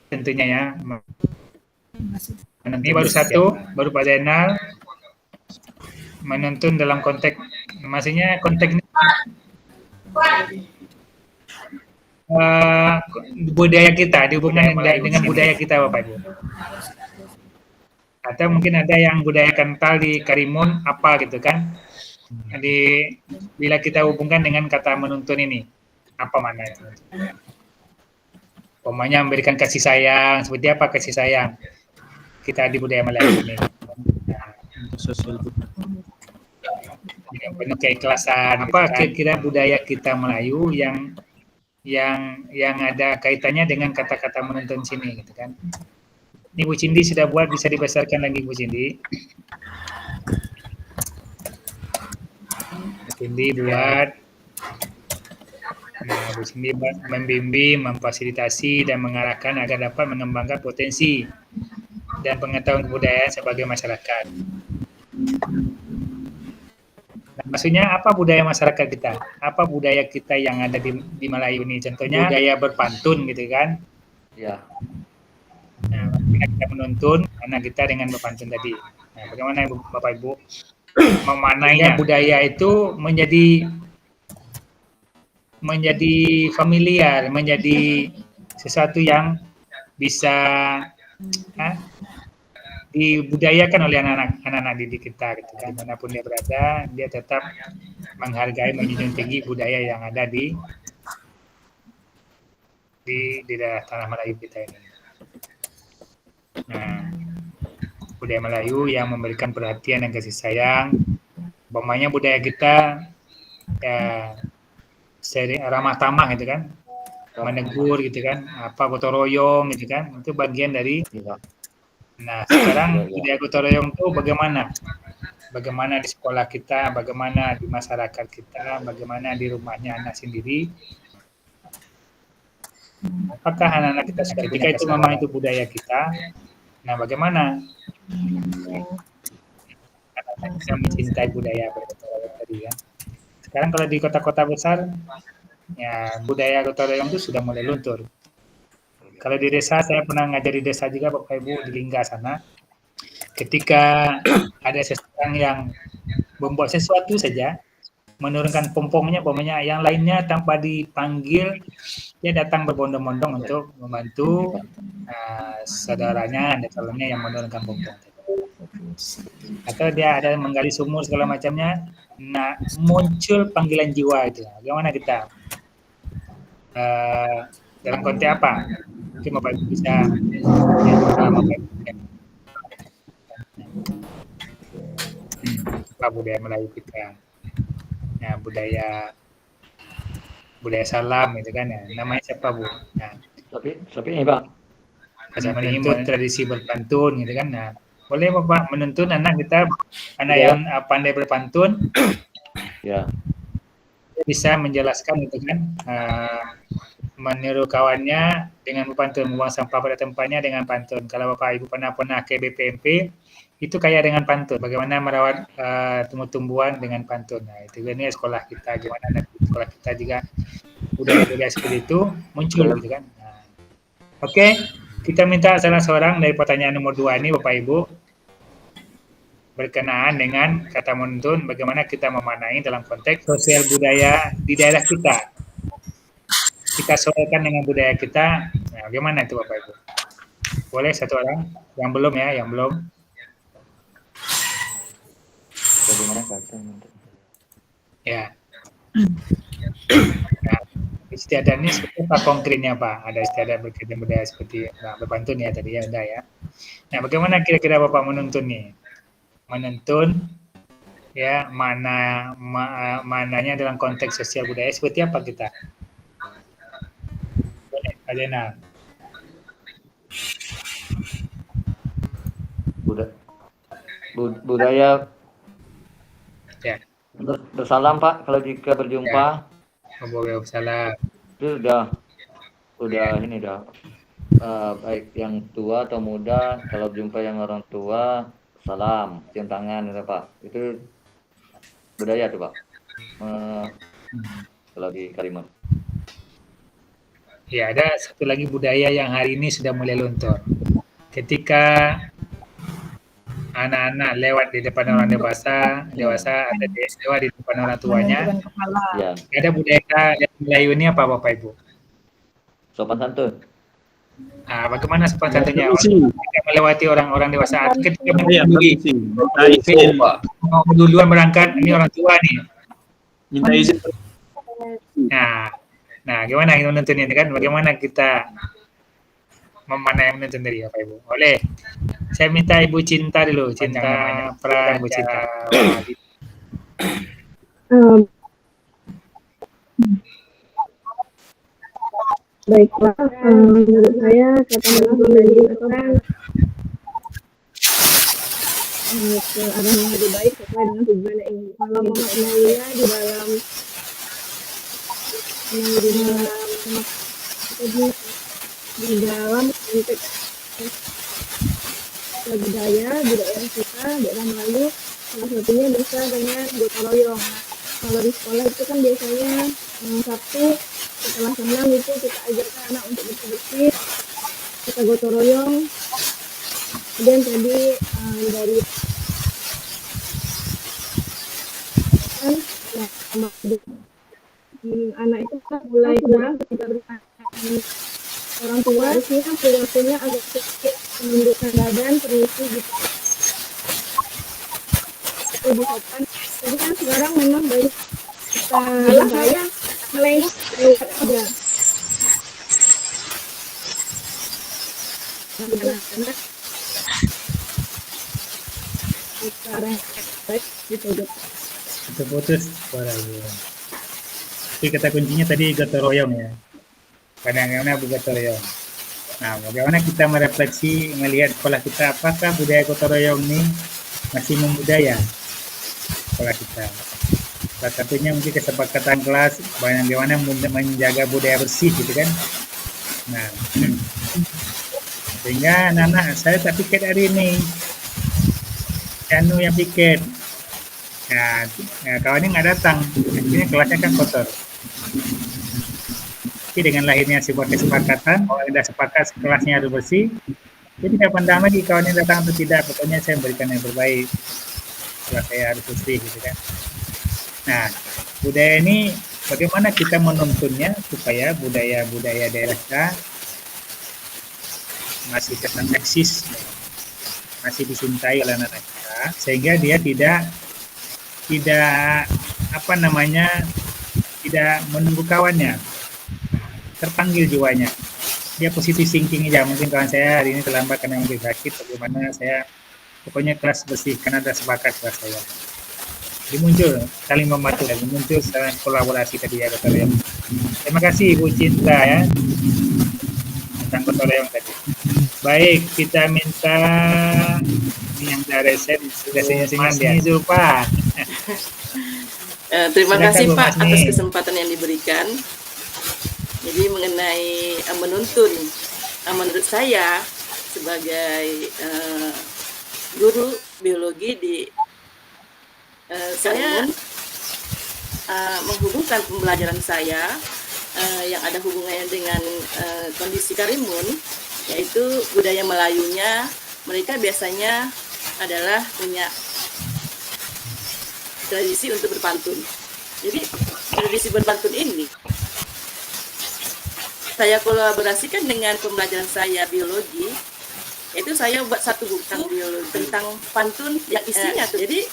tentunya ya. Ini baru satu, baru Pak Zainal menuntun dalam konteks, maksudnya konteks budaya kita, dihubungkan dengan budaya kita Bapak Ibu. Atau mungkin ada yang budaya kental di Karimun apa gitu kan. Bila kita hubungkan dengan kata menuntun ini, apa maknanya? Umpamanya memberikan kasih sayang, seperti apa kasih sayang kita di budaya Melayu ini? Sosial Yang penuh keikhlasan. Apa kira-kira budaya kita Melayu yang ada kaitannya dengan kata-kata menuntun sini gitu kan? Ini Bu Cindi sudah buat, bisa dibesarkan lagi Bu Cindi. Bu Cindi buat. Nah, Bu Cindi membimbing, memfasilitasi dan mengarahkan agar dapat mengembangkan potensi dan pengetahuan budaya sebagai masyarakat. Nah, maksudnya apa budaya masyarakat kita? Apa budaya kita yang ada di Melayu ini? Contohnya budaya berpantun gitu kan? Ya. Nah, kita menuntun anak kita dengan berpantun tadi. Nah, bagaimana Bapak Ibu memanainya budaya itu menjadi familiar, menjadi sesuatu yang bisa dibudayakan oleh anak-anak didik kita gitu kan. Dimanapun dia berada, dia tetap menghargai, menjunjung tinggi budaya yang ada di daerah tanah Melayu kita ini. Nah, budaya Melayu yang memberikan perhatian dan kasih sayang. Umpamanya budaya kita ya ramah tamah gitu kan, menegur gitu kan, apa gotong royong gitu kan, itu bagian dari. Nah, sekarang budaya gotong royong itu bagaimana di sekolah kita, bagaimana di masyarakat kita, bagaimana di rumahnya anak sendiri. Apakah anak-anak kita sudah ketika itu memang itu budaya kita? Nah, bagaimana anak-anak bisa mencintai budaya gotong royong tadi ya? Sekarang kalau di kota-kota besar, ya budaya gotong royong itu sudah mulai luntur. Kalau di desa, saya pernah ngajar di desa juga Bapak Ibu di Lingga sana. Ketika ada seseorang yang membuat sesuatu saja, menurunkan pompongnya, umpamanya yang lainnya tanpa dipanggil, dia datang berbondong-bondong untuk membantu saudaranya, ada calonnya yang menurunkan pompong. Atau dia ada menggali sumur segala macamnya, nah muncul panggilan jiwa itu. Bagaimana kita dalam konteks apa? Mungkin Bapak Ibu bisa apa budaya Melayu kita. Nah, budaya salam gitu kan ya. Namanya siapa Bu? Nah, Tapi ini Pak. menuntun tradisi berpantun gitu kan. Nah, boleh Bapak menuntun anak kita, anak yang pandai berpantun. Ya. Bisa menjelaskan gitu kan, meniru kawannya dengan berpantun, membuang sampah pada tempatnya dengan pantun. Kalau Bapak Ibu pernah ke BPMP, itu kayak dengan pantun. Bagaimana merawat tumbuh-tumbuhan dengan pantun. Nah, itu ini sekolah kita, gimana nanti sekolah kita juga budaya-budaya seperti itu muncul gitu kan. Nah, oke, kita minta salah seorang dari pertanyaan nomor 2 ini Bapak Ibu berkenaan dengan kata menuntun, bagaimana kita memanai dalam konteks sosial budaya di daerah kita. Kita sesuaikan dengan budaya kita. Nah, bagaimana itu Bapak Ibu? Boleh satu orang? Yang belum ya, yang belum. Bagaimana kata menuntun? Ya. Nah, istiadat ini seperti apa konkretnya Pak? Ada istiadat berkaitan budaya seperti berpantun ya tadi ya, ada ya. Nah, bagaimana kira-kira Bapak menuntun nih? Menuntun ya mananya dalam konteks sosial budaya seperti apa kita? Boleh, Pak Zainal. Budaya Ya. Bersalam Pak kalau jika berjumpa. Waalaikumsalam. Itu udah ini dah. Baik yang tua atau muda, kalau jumpa yang orang tua, salam, cium tangan gitu Pak. Itu budaya tuh Pak. kalau di Karimun. Ya, ada satu lagi budaya yang hari ini sudah mulai luntur. Ketika anak-anak lewat di depan orang dewasa ada lewat di depan orang tuanya, Menentukan kepala. Ya, ada budaya yang Melayu ini apa Bapak Ibu? sopan santun. Bagaimana sopan santunnya? Permisi. Ketika melewati orang-orang dewasa, ketika Iya, menunggu permisi. Minta izin, mau duluan berangkat, ini orang tua nih. minta izin. Nah, gimana kita menuntun ini kan? Bagaimana kita memanai menuntun tadi Bapak Ibu? Oleh, saya minta Ibu Cinta dulu, Cinta Pra, Ibu Cinta. Baiklah, menurut saya kata menentukan dari orang ke arah yang lebih baik sesuai dengan tujuan yang ingin. Kalau memaknainya di dalam di dalam konteks budaya kita daerah Melayu, salah satunya bisa dengan gotong royong. Kalau di sekolah itu kan biasanya Sabtu setelah senam itu kita ajarkan anak untuk bersih-bersih, kita gotong royong. Kemudian tadi dari anak itu kan mulai kurang ketika bertanya orang tua, harusnya perilakunya agak sedikit menundukkan badan, permisi gitu. Lebih sopan. Jadi kan sekarang memang banyak saya melihat aja. Anak-anak sekarang baik gitu. Putus suaranya. Tapi kata kuncinya tadi gotong royong ya. Kadang-kadang gotong royong. Nah, bagaimana kita merefleksi melihat sekolah kita, apakah budaya gotong royong ini masih membudaya sekolah kita? Salah satunya mungkin kesepakatan kelas, bagaimana menjaga budaya bersih gitu kan. Nah, sehingga anak-anak saya tak piket hari ini, yang piket. Nah, kawannya nggak datang, akhirnya kelasnya kan kotor. Tapi dengan lahirnya sebuah kesepakatan, kalau ada sepakat kelasnya harus bersih, jadi tidak pandang lagi kawannya datang atau tidak, pokoknya saya memberikan yang terbaik, kelas saya harus bersih gitu kan. Nah, budaya ini bagaimana kita menuntunnya supaya budaya-budaya daerah kita masih tetap eksis, masih dicintai oleh anak-anak kita, sehingga dia tidak tidak menunggu kawannya, terpanggil jiwanya, dia positif thinking aja. Mungkin kawan saya hari ini terlambat karena mungkin sakit, bagaimana saya pokoknya kelas bersih karena ada sepakat kelas saya. Jadi muncul saling membantu dan muncul saling kolaborasi tadi ya Dr. Leong. Terima kasih Ibu Cinta ya tentang Dr. Leong tadi. Baik, kita minta yang dari reset sudah senyum-senyum dia. Zulfa. Terima Silakan, kasih Bu Pak Masni. atas kesempatan yang diberikan. Jadi mengenai menuntun, menurut saya sebagai guru biologi di saya menghubungkan pembelajaran saya yang ada hubungannya dengan kondisi Karimun, yaitu budaya Melayunya. Mereka biasanya adalah punya tradisi untuk berpantun. Jadi tradisi berpantun ini saya kolaborasikan dengan pembelajaran saya biologi. Itu saya buat satu buku biologi tentang pantun yang isinya jadi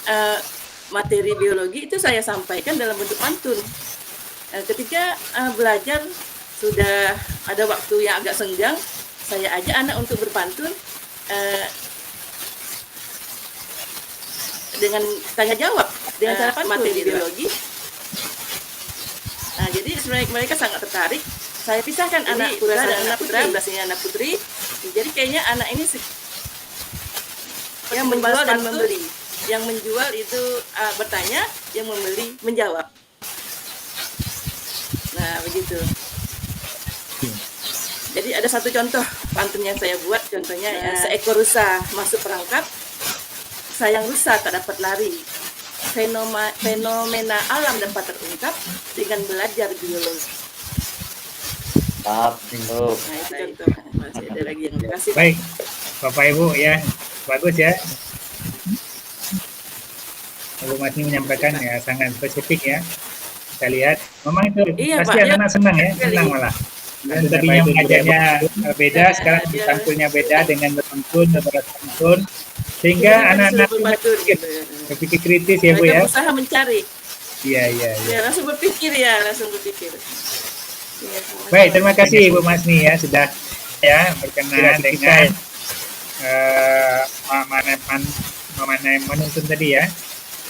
materi biologi itu saya sampaikan dalam bentuk pantun. Ketika belajar sudah ada waktu yang agak senggang, saya ajak anak untuk berpantun dengan tanya jawab dengan cara materi biologi. Nah, jadi mereka sangat tertarik. Saya pisahkan anak putra dan anak putra, biasanya anak putri. Jadi kayaknya anak ini yang menjual dan membeli. Yang menjual itu bertanya, yang membeli menjawab. Nah, begitu. Jadi ada satu contoh pantun yang saya buat, contohnya ya, seekor rusa masuk perangkap, sayang rusa tak dapat lari. fenomena alam dapat terungkap dengan belajar biologi. Tahap tuh. Nah, itu contoh. Masih ada lagi yang kasih. Baik, Bapak Ibu ya, bagus ya. Ibu Masni menyampaikan ya sangat spesifik ya. Kita lihat, memang itu Iya, pasti Pak, anak-anak senang ya, sekali. senang malah. Dan tadinya mengajarnya beda, sekarang sampulnya beda dengan berpantun, berpantun, sehingga anak-anak berpikir kritis ya Bu Mereka ya. berusaha mencari. Iya. Ya, langsung berpikir. Iya, Baik, terima kasih Ibu Masni ya sudah ya berkenan dengan memanai menuntun tadi ya.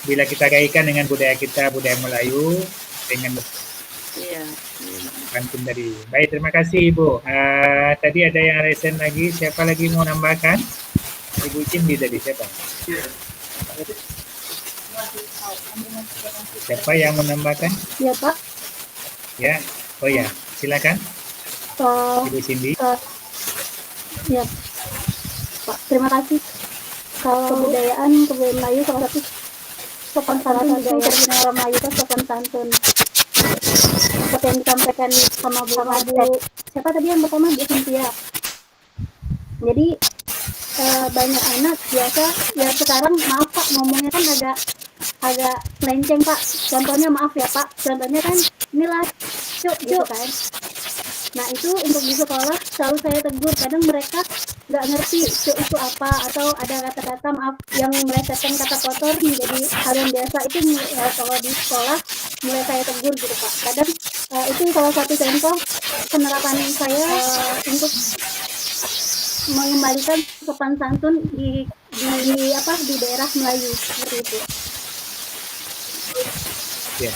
Bila kita kaitkan dengan budaya kita, budaya Melayu dengan Iya. pantun tadi. Baik, terima kasih Ibu. Tadi ada yang resen lagi. Siapa lagi mau nambahkan? Ibu Cindy tadi siapa? Siapa yang menambahkan? Ya Pak. Ya, oh ya, silakan Ibu Cindy. Ya Pak, terima kasih. Kalau kebudayaan Melayu salah satu sopan santun budaya orang Melayu itu sopan santun. Seperti yang disampaikan sama Bu siapa tadi yang pertama, Bu Cynthia. Jadi banyak anak biasa ya sekarang, maaf Pak ngomongnya kan agak melenceng Pak. Contohnya maaf ya Pak, contohnya kan inilah cuk gitu kan. Nah itu untuk di sekolah selalu saya tegur, kadang mereka nggak ngerti cuk itu apa, atau ada kata-kata maaf yang melesetkan kata kotor menjadi hal yang biasa. Itu ya, kalau di sekolah mulai saya tegur gitu Pak. Kadang itu salah satu contoh penerapan saya untuk mengembalikan sopan santun di daerah Melayu seperti itu. Ya.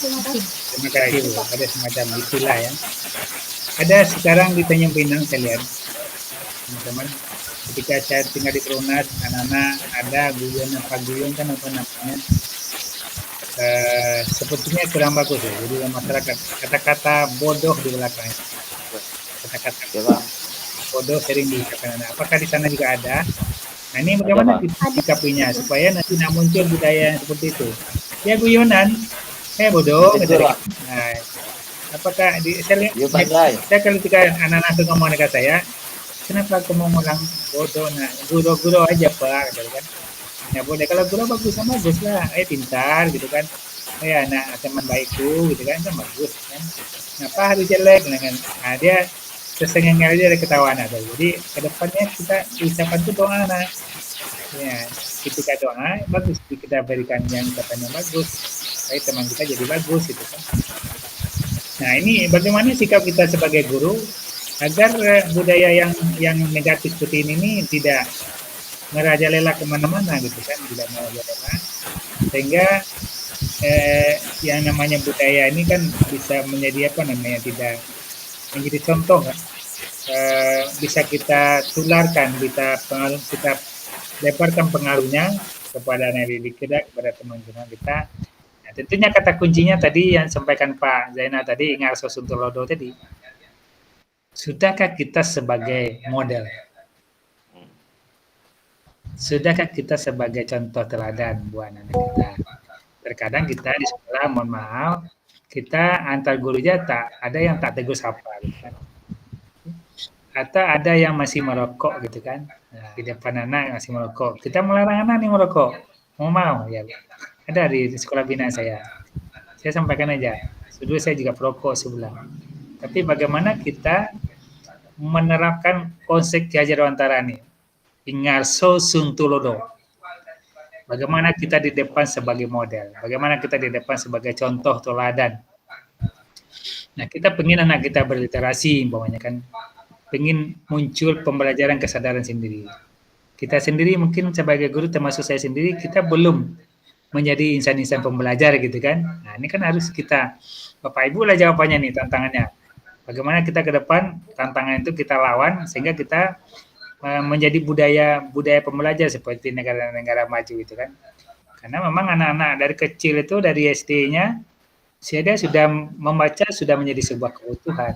Terima kasih. Terima kasih Bu. Ada semacam istilah ya. Ada sekarang di Tanjung Pinang saya lihat teman-teman. Ketika saya tinggal di Perumnas, anak-anak ada guyon kan apa namanya? Sepertinya kurang bagus ya. Jadi masyarakat kata-kata bodoh di belakangnya. Kata-kata bodoh sering diucapkan anak. Apakah di sana juga ada? Nah ini bagaimana kita sikapinya supaya nanti tidak muncul budaya yang seperti itu? Ya guyonan, bodoh. Gitu. Nah, apakah saya ketika anak-anak itu ngomong dekat saya, kenapa aku mau ngulang bodoh? Nah, guru aja Pak, gitu kan? Ya boleh, kalau guru bagus lah, pintar gitu kan? Anak teman baikku, gitu kan bagus kan? Kenapa harus jelek? Nah, dia sesengengnya aja ada ketawaan ada. Jadi kedepannya kita ucapan itu doa anak. Ya, ketika doa bagus kita berikan yang katanya bagus, supaya teman kita jadi bagus gitu kan. Nah ini bagaimana sikap kita sebagai guru agar budaya yang negatif seperti ini tidak merajalela kemana-mana gitu kan, tidak merajalela, sehingga yang namanya budaya ini kan bisa menjadi tidak menjadi contoh kan? Bisa kita tularkan, kita lebarkan pengaruhnya kepada anak didik kita, kepada teman-teman kita. Nah, tentunya kata kuncinya tadi yang sampaikan Pak Zainal tadi, Ngarso Suntulodo tadi. Sudahkah kita sebagai model? Sudahkah kita sebagai contoh teladan buat anak kita? Terkadang kita di sekolah, mohon maaf, kita antar gurunya ada yang tak tegur sapa gitu kan. Atau ada yang masih merokok gitu kan. Nah, di depan anak masih merokok. Kita melarang anak nih merokok. Mau ya. Ada di sekolah bina saya. Saya sampaikan aja. Dulu saya juga perokok sebelah. Tapi bagaimana kita menerapkan konsep Ki Hajar Dewantara ini? Ngarso Suntulodo. Bagaimana kita di depan sebagai model? Bagaimana kita di depan sebagai contoh teladan? Nah, kita pengen anak kita berliterasi, umpamanya kan. Pengen muncul pembelajaran kesadaran sendiri. Kita sendiri mungkin sebagai guru, termasuk saya sendiri, kita belum menjadi insan-insan pembelajar gitu kan. Nah ini kan harus kita, Bapak Ibu lah jawabannya nih, tantangannya. Bagaimana kita ke depan, tantangan itu kita lawan, sehingga kita menjadi budaya pembelajar seperti negara-negara maju gitu kan. Karena memang anak-anak dari kecil itu, dari SD-nya, dia sudah membaca, sudah menjadi sebuah kebutuhan.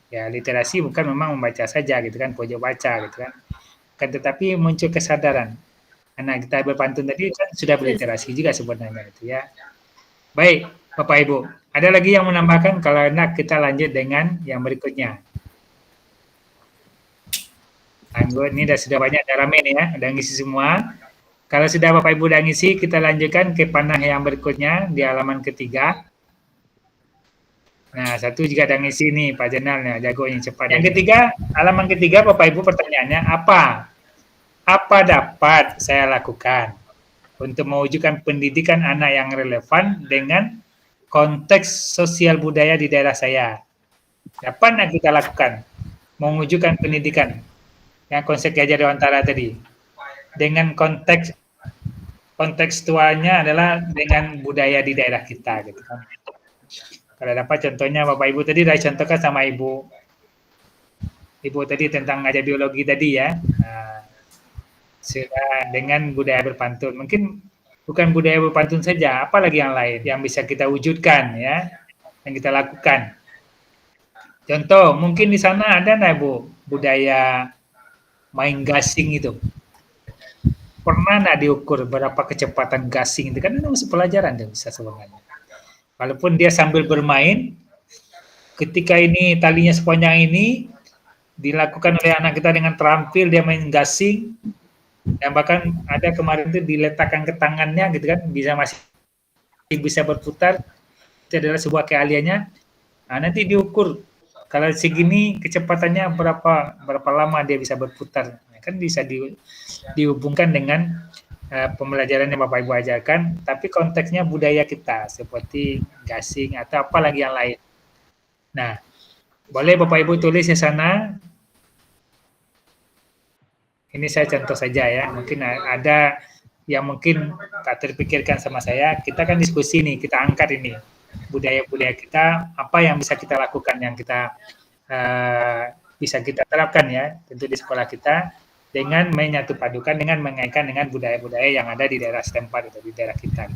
Ya, literasi bukan memang membaca saja gitu kan, pojok baca gitu kan. Tetapi muncul kesadaran. anak kita berpantun tadi kan sudah berliterasi juga sebenarnya itu ya. Baik, Bapak Ibu. Ada lagi yang menambahkan? Kalau enak kita lanjut dengan yang berikutnya. Anggun ini sudah banyak, ada rame nih ya, udah ngisi semua. Kalau sudah Bapak Ibu udah ngisi, kita lanjutkan ke panah yang berikutnya di halaman ketiga. Nah, satu juga ada ngisi nih, Pak Jenal, nih, jago yang cepat. Yang ketiga, halaman ketiga Bapak Ibu pertanyaannya apa? Apa dapat saya lakukan untuk mewujudkan pendidikan anak yang relevan dengan konteks sosial budaya di daerah saya? Apa yang kita lakukan? Mewujudkan pendidikan yang konsep Ki Haji Dewantara tadi dengan konteks kontekstualnya adalah dengan budaya di daerah kita gitu kan. Kalau dapat contohnya Bapak Ibu tadi sudah contohkan sama Ibu tadi tentang ngajar biologi tadi ya. Nah, sudah dengan budaya berpantun. Mungkin bukan budaya berpantun saja, apalagi yang lain yang bisa kita wujudkan ya, yang kita lakukan. Contoh, mungkin di sana ada nggak Bu budaya main gasing itu? Pernah nggak diukur berapa kecepatan gasing itu? Kan itu masih pelajaran dan bisa sebenarnya. Walaupun dia sambil bermain, ketika ini talinya sepanjang ini dilakukan oleh anak kita dengan terampil, dia main gasing, dan bahkan ada kemarin itu diletakkan ke tangannya gitu kan, masih bisa berputar. Itu adalah sebuah keahliannya. Nah, nanti diukur kalau segini kecepatannya berapa lama dia bisa berputar. Nah, kan bisa dihubungkan dengan pembelajaran yang Bapak Ibu ajarkan, tapi konteksnya budaya kita seperti gasing atau apa lagi yang lain. Nah, boleh Bapak Ibu tulis di sana. Ini saya contoh saja ya, mungkin ada yang mungkin tak terpikirkan sama saya. Kita kan diskusi nih, kita angkat ini budaya-budaya kita, apa yang bisa kita lakukan, yang kita bisa kita terapkan ya, tentu di sekolah kita, dengan menyatu padukan, dengan mengaitkan dengan budaya-budaya yang ada di daerah setempat atau di daerah kita.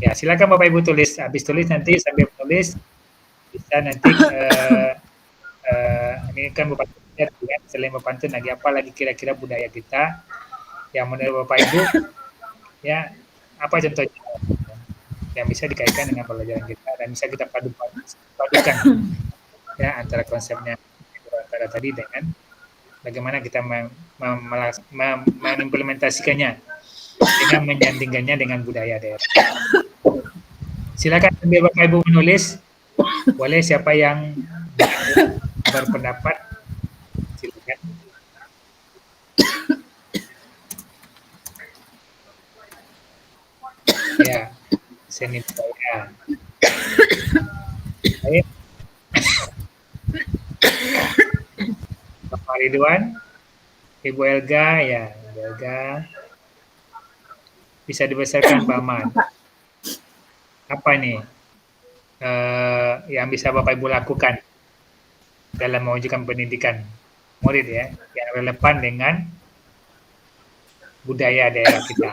Ya, silakan Bapak Ibu tulis. Habis tulis nanti sambil tulis bisa nanti ini kan Bapak selain berpantun lagi apa lagi kira-kira budaya kita yang menurut Bapak Ibu ya apa contohnya yang bisa dikaitkan dengan pelajaran kita dan bisa kita padukan ya antara konsepnya antara tadi dengan bagaimana kita mengimplementasikannya dengan menyandingkannya dengan budaya daerah. Silakan Bapak Ibu menulis. Boleh siapa yang berpendapat silakan. Ya, seni budaya. Baik. Bapak Ridwan, Ibu Elga, ya, Ibu Elga. Bisa dibesarkan Pak Ahmad. Apa nih yang bisa Bapak Ibu lakukan dalam mewujudkan pendidikan murid ya, yang relevan dengan budaya daerah kita.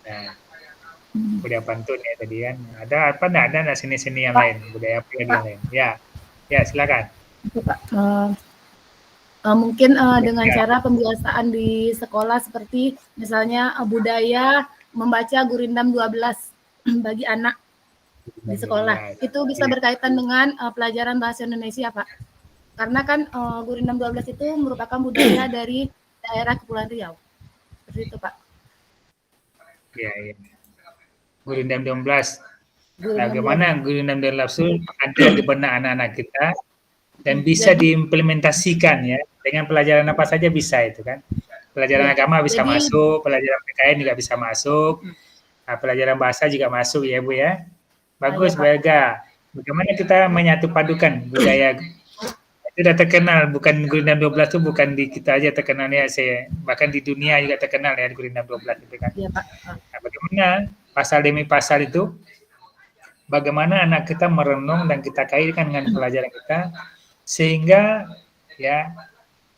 Nah, budaya pantun ya tadi kan. Ada apa enggak? Ada seni-seni yang lain, budaya apa yang lain? Ya, silakan. Mungkin dengan cara pembiasaan di sekolah seperti misalnya budaya membaca Gurindam 12 bagi anak di sekolah. Itu bisa berkaitan dengan pelajaran bahasa Indonesia, Pak. Karena kan Gurindam 12 itu merupakan budaya dari daerah Kepulauan Riau. Seperti itu, Pak. Ya. Gurindam 12. Bagaimana Gurindam 12 itu ada di benak anak-anak kita dan bisa diimplementasikan ya. Dengan pelajaran apa saja bisa itu kan. Pelajaran agama bisa masuk, pelajaran PKN juga bisa masuk, pelajaran bahasa juga masuk ya Bu ya. Bagus Bu Elga. Bagaimana kita menyatu padukan budaya itu sudah terkenal, bukan Gurindam 12 itu bukan di kita aja terkenalnya, bahkan di dunia juga terkenal ya Gurindam 12 itu kan. Iya, Pak. Nah, bagaimana pasal demi pasal itu, bagaimana anak kita merenung dan kita kaitkan dengan pelajaran kita sehingga ya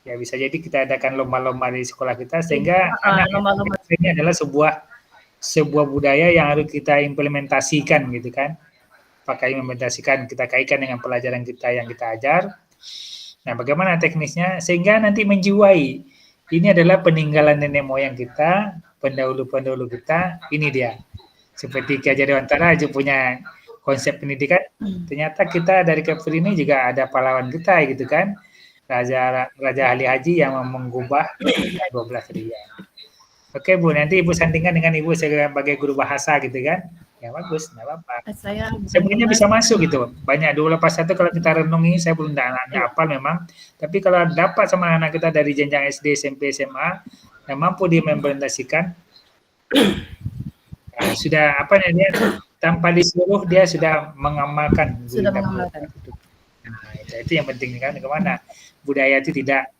bisa jadi kita adakan lomba-lomba di sekolah kita sehingga anak-anak ini adalah sebuah budaya yang harus kita implementasikan gitu kan. Pakai implementasikan, kita kaitkan dengan pelajaran kita yang kita ajar. Nah, bagaimana teknisnya sehingga nanti menjiwai ini adalah peninggalan nenek moyang kita, pendahulu-pendahulu kita, ini dia. Seperti Ki Haji Dewantara aja punya konsep pendidikan, ternyata kita dari Kepri ini juga ada pahlawan kita gitu kan. Raja Ali Haji yang mengubah 12 ria. Oke Bu, nanti Ibu sandingkan dengan Ibu sebagai guru bahasa gitu kan. Ya bagus, nggak apa-apa. Saya Sebenarnya bisa masuk gitu. Banyak 281 kalau kita renungi, saya belum anaknya hafal memang. Tapi kalau dapat sama anak kita dari jenjang SD, SMP, SMA, yang mampu diimplementasikan, sudah apa namanya, tanpa disuruh dia sudah mengamalkan. Sudah mengamalkan. Nah, itu yang penting kan, kemana budaya itu tidak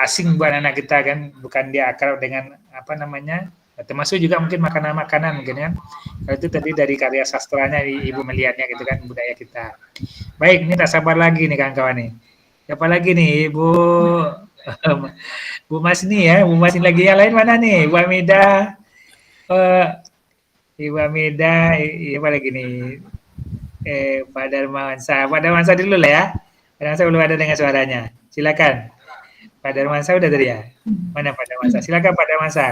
asing buat anak kita kan, bukan dia akrab dengan apa namanya, termasuk juga mungkin makanan-makanan mungkin kan. Kalau itu tadi dari karya sastranya Ibu melihatnya gitu kan, budaya kita. Baik, ini tak sabar lagi nih kawan-kawan nih. Siapa lagi nih Ibu Bu Masni ya, Bu Masni lagi, yang lain mana nih? Ibu Amida, Ibu Amida, apa lagi nih? Pak Darmawansa. Pak Darmawansa dulu lah ya. Pak Darmawansa belum ada dengan suaranya. Silakan. Pak Darmawansa udah tadi ya? Mana Pak Darmawansa? Silakan Pak Darmawansa.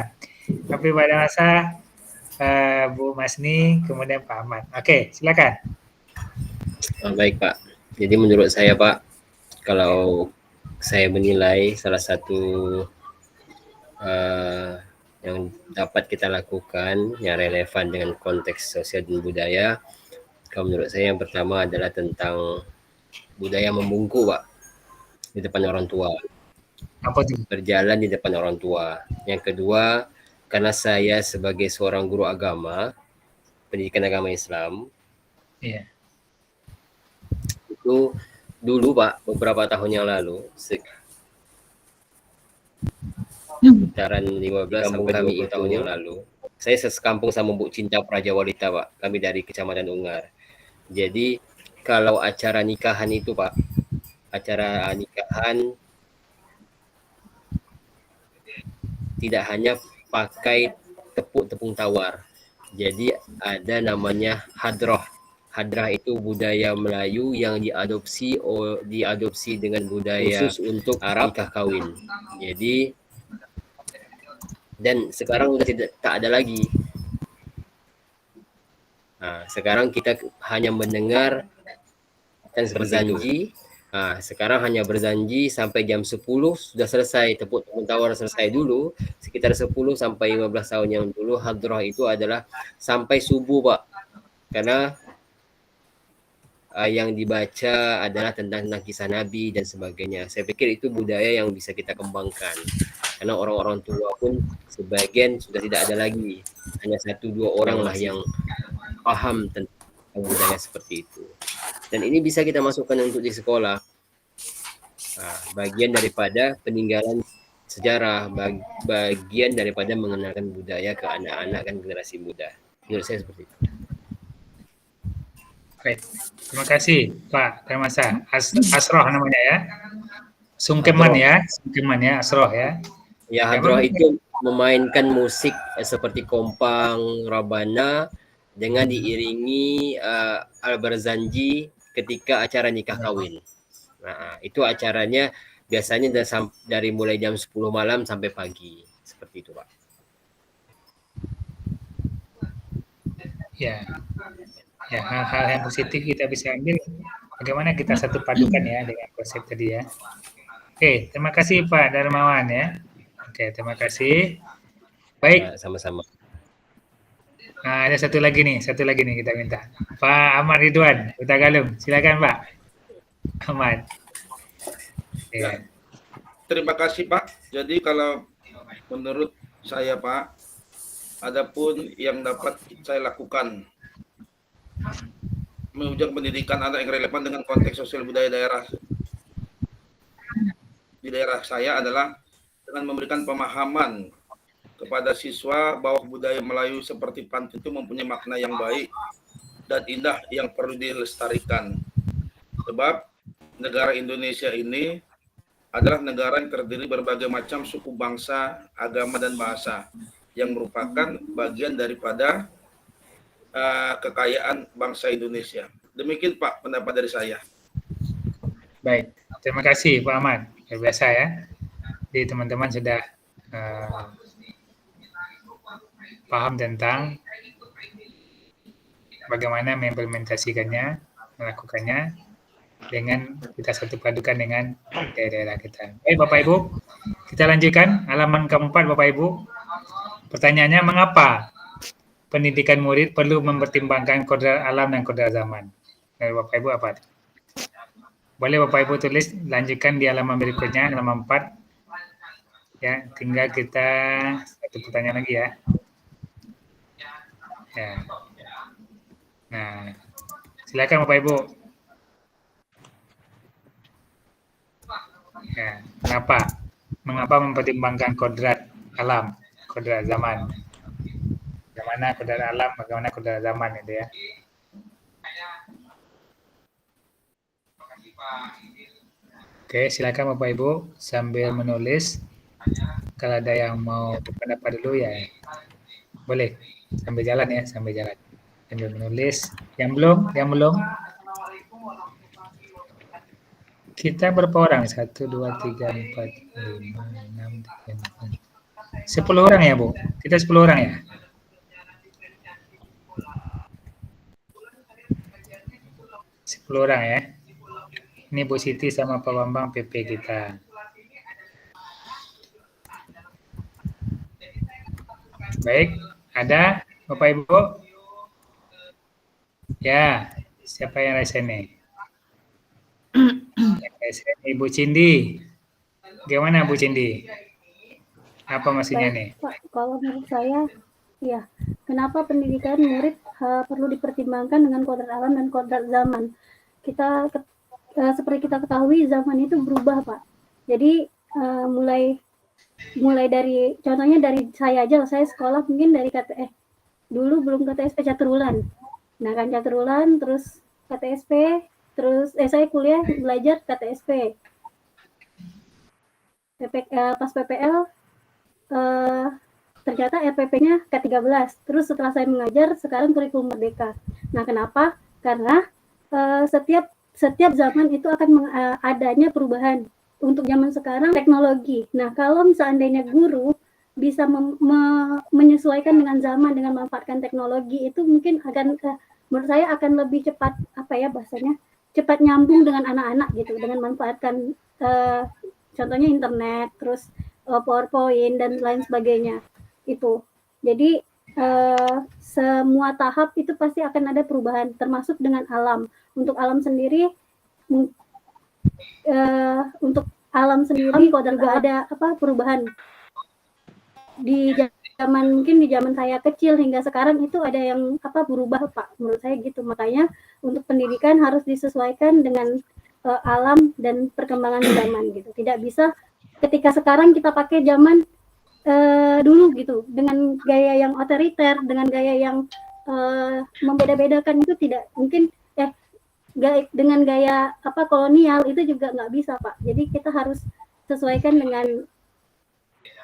Tapi Pak Darmawansa, Bu Masni, kemudian Pak Ahmad. Oke, silakan. Baik Pak. Jadi menurut saya Pak, kalau saya menilai salah satu yang dapat kita lakukan yang relevan dengan konteks sosial dan budaya, kalau menurut saya yang pertama adalah tentang budaya membungkuk Pak, di depan orang tua. Apa itu? Berjalan di depan orang tua. Yang kedua, karena saya sebagai seorang guru agama, pendidikan agama Islam, Iya. itu dulu Pak, beberapa tahun yang lalu, sekitaran 15 sampai 20 tahun yang lalu, saya sekampung sama Bu Cinta Praja Walita Pak, kami dari Kecamatan Ungar. Jadi kalau acara nikahan itu Pak, acara nikahan tidak hanya pakai tepung tawar. Jadi ada namanya hadroh. Hadrah itu budaya Melayu yang diadopsi dengan budaya khusus untuk Arab nikah kawin. Jadi dan sekarang udah tak ada lagi. Nah, sekarang kita hanya mendengar dan berjanji. Nah, sekarang hanya berjanji sampai jam 10 sudah selesai, tepung tawar selesai dulu, sekitar 10 sampai 15 tahun yang dulu hadroh itu adalah sampai subuh Pak. Karena yang dibaca adalah tentang kisah Nabi dan sebagainya. Saya pikir itu budaya yang bisa kita kembangkan. Karena orang-orang tua pun sebagian sudah tidak ada lagi. Hanya 1-2 orang lah yang paham tentang budaya seperti itu. Dan ini bisa kita masukkan untuk di sekolah. Nah, bagian daripada peninggalan sejarah, bagian daripada mengenalkan budaya ke anak-anak dan generasi muda. Menurut saya seperti itu. Baik, terima kasih Pak Darmasa. Asroh namanya ya. Sungkeman ya, Asroh ya. Ya, hadroh itu memainkan musik seperti kompang, rabana dengan diiringi al-barzanji ketika acara nikah kawin. Nah, itu acaranya biasanya dari mulai jam 10 malam sampai pagi. Seperti itu, Pak. Ya, hal-hal yang positif kita bisa ambil. Bagaimana kita satu padukan ya dengan konsep tadi ya. Oke, terima kasih Pak Darmawan ya. Oke, terima kasih. Baik. Sama-sama. Nah, ada satu lagi nih kita minta. Pak Ahmad Ridwan, Kota Galung. Silakan Pak. Ahmad. Ya. Terima kasih Pak. Jadi kalau menurut saya Pak, adapun yang dapat saya lakukan menunjang pendidikan anak yang relevan dengan konteks sosial budaya daerah di daerah saya adalah dengan memberikan pemahaman kepada siswa bahwa budaya Melayu seperti pantun itu mempunyai makna yang baik dan indah yang perlu dilestarikan. Sebab negara Indonesia ini adalah negara yang terdiri berbagai macam suku bangsa, agama, dan bahasa yang merupakan bagian daripada kekayaan bangsa Indonesia. Demikian Pak pendapat dari saya. Baik, terima kasih Pak Ahmad. Luar biasa ya. Jadi teman-teman sudah paham tentang bagaimana mengimplementasikannya, melakukannya dengan kita satu padukan dengan daerah kita. Baik Bapak Ibu, kita lanjutkan halaman keempat Bapak Ibu. Pertanyaannya, mengapa pendidikan murid perlu mempertimbangkan kodrat alam dan kodrat zaman? Dari Bapak Ibu apa? Boleh Bapak Ibu tulis, lanjutkan di halaman berikutnya, halaman 4. Ya, tinggal kita satu pertanyaan lagi ya. Ya. Nah, silakan Bapak Ibu. Ya, mengapa mempertimbangkan kodrat alam, kodrat zaman? Bagaimana kodrat alam, bagaimana kodrat zaman itu ya? Oke, silakan Bapak Ibu sambil menulis. Kalau ada yang mau berpendapat dulu ya, boleh sambil jalan ya, sambil menulis. Yang belum. Kita berapa orang? 1, 2, 3, 4, 5, 6, 7, 8. 10 orang ya, Bu? Kita 10 orang ya? Orang ya. Ini Bu Siti sama Pak Bambang PP kita. Baik, ada Bapak Ibu? Ya, siapa yang resen nih? Ibu Cindi. Gimana Bu Cindi? Apa maksudnya nih? Pak, kalau menurut saya, ya, kenapa pendidikan murid perlu dipertimbangkan dengan kodrat alam dan kodrat zaman? Kita seperti kita ketahui zaman itu berubah Pak. Jadi mulai dari contohnya dari saya aja, saya sekolah mungkin dari dulu belum KTSP Catur-Ulan. Nah kan Catur-Ulan terus KTSP, terus saya kuliah belajar KTSP. Pas PPL ternyata RPP-nya K13. Terus setelah saya mengajar sekarang kurikulum merdeka. Nah kenapa? Karena setiap zaman itu akan adanya perubahan. Untuk zaman sekarang teknologi. Nah, kalau seandainya guru bisa menyesuaikan dengan zaman dengan memanfaatkan teknologi, itu mungkin akan menurut saya akan lebih cepat cepat nyambung dengan anak-anak gitu, dengan memanfaatkan contohnya internet, terus PowerPoint dan lain sebagainya. Itu. Jadi semua tahap itu pasti akan ada perubahan, termasuk dengan alam. Untuk alam sendiri kok juga ada perubahan di zaman saya kecil hingga sekarang itu ada yang berubah Pak, menurut saya gitu. Makanya untuk pendidikan harus disesuaikan dengan alam dan perkembangan zaman gitu. Tidak bisa ketika sekarang kita pakai zaman dulu gitu dengan gaya yang otoriter, dengan gaya yang membeda-bedakan, itu tidak mungkin. Dengan gaya kolonial itu juga nggak bisa Pak. Jadi kita harus sesuaikan dengan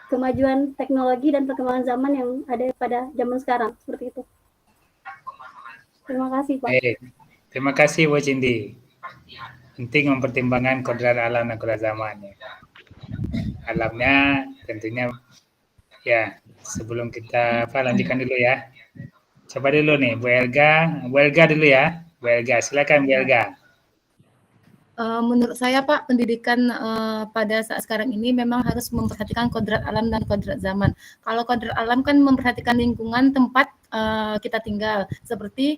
kemajuan teknologi dan perkembangan zaman yang ada pada zaman sekarang, seperti itu. Terima kasih Pak. Terima kasih Bu Cindi. Penting mempertimbangkan kodrat alam dan kodrat zaman. Alamnya tentunya ya, sebelum kita lanjutkan dulu ya. Coba dulu nih Bu Elga dulu ya. Bu Elga, silakan Bu Elga. Menurut saya Pak, pendidikan pada saat sekarang ini memang harus memperhatikan kodrat alam dan kodrat zaman. Kalau kodrat alam kan memperhatikan lingkungan tempat kita tinggal, seperti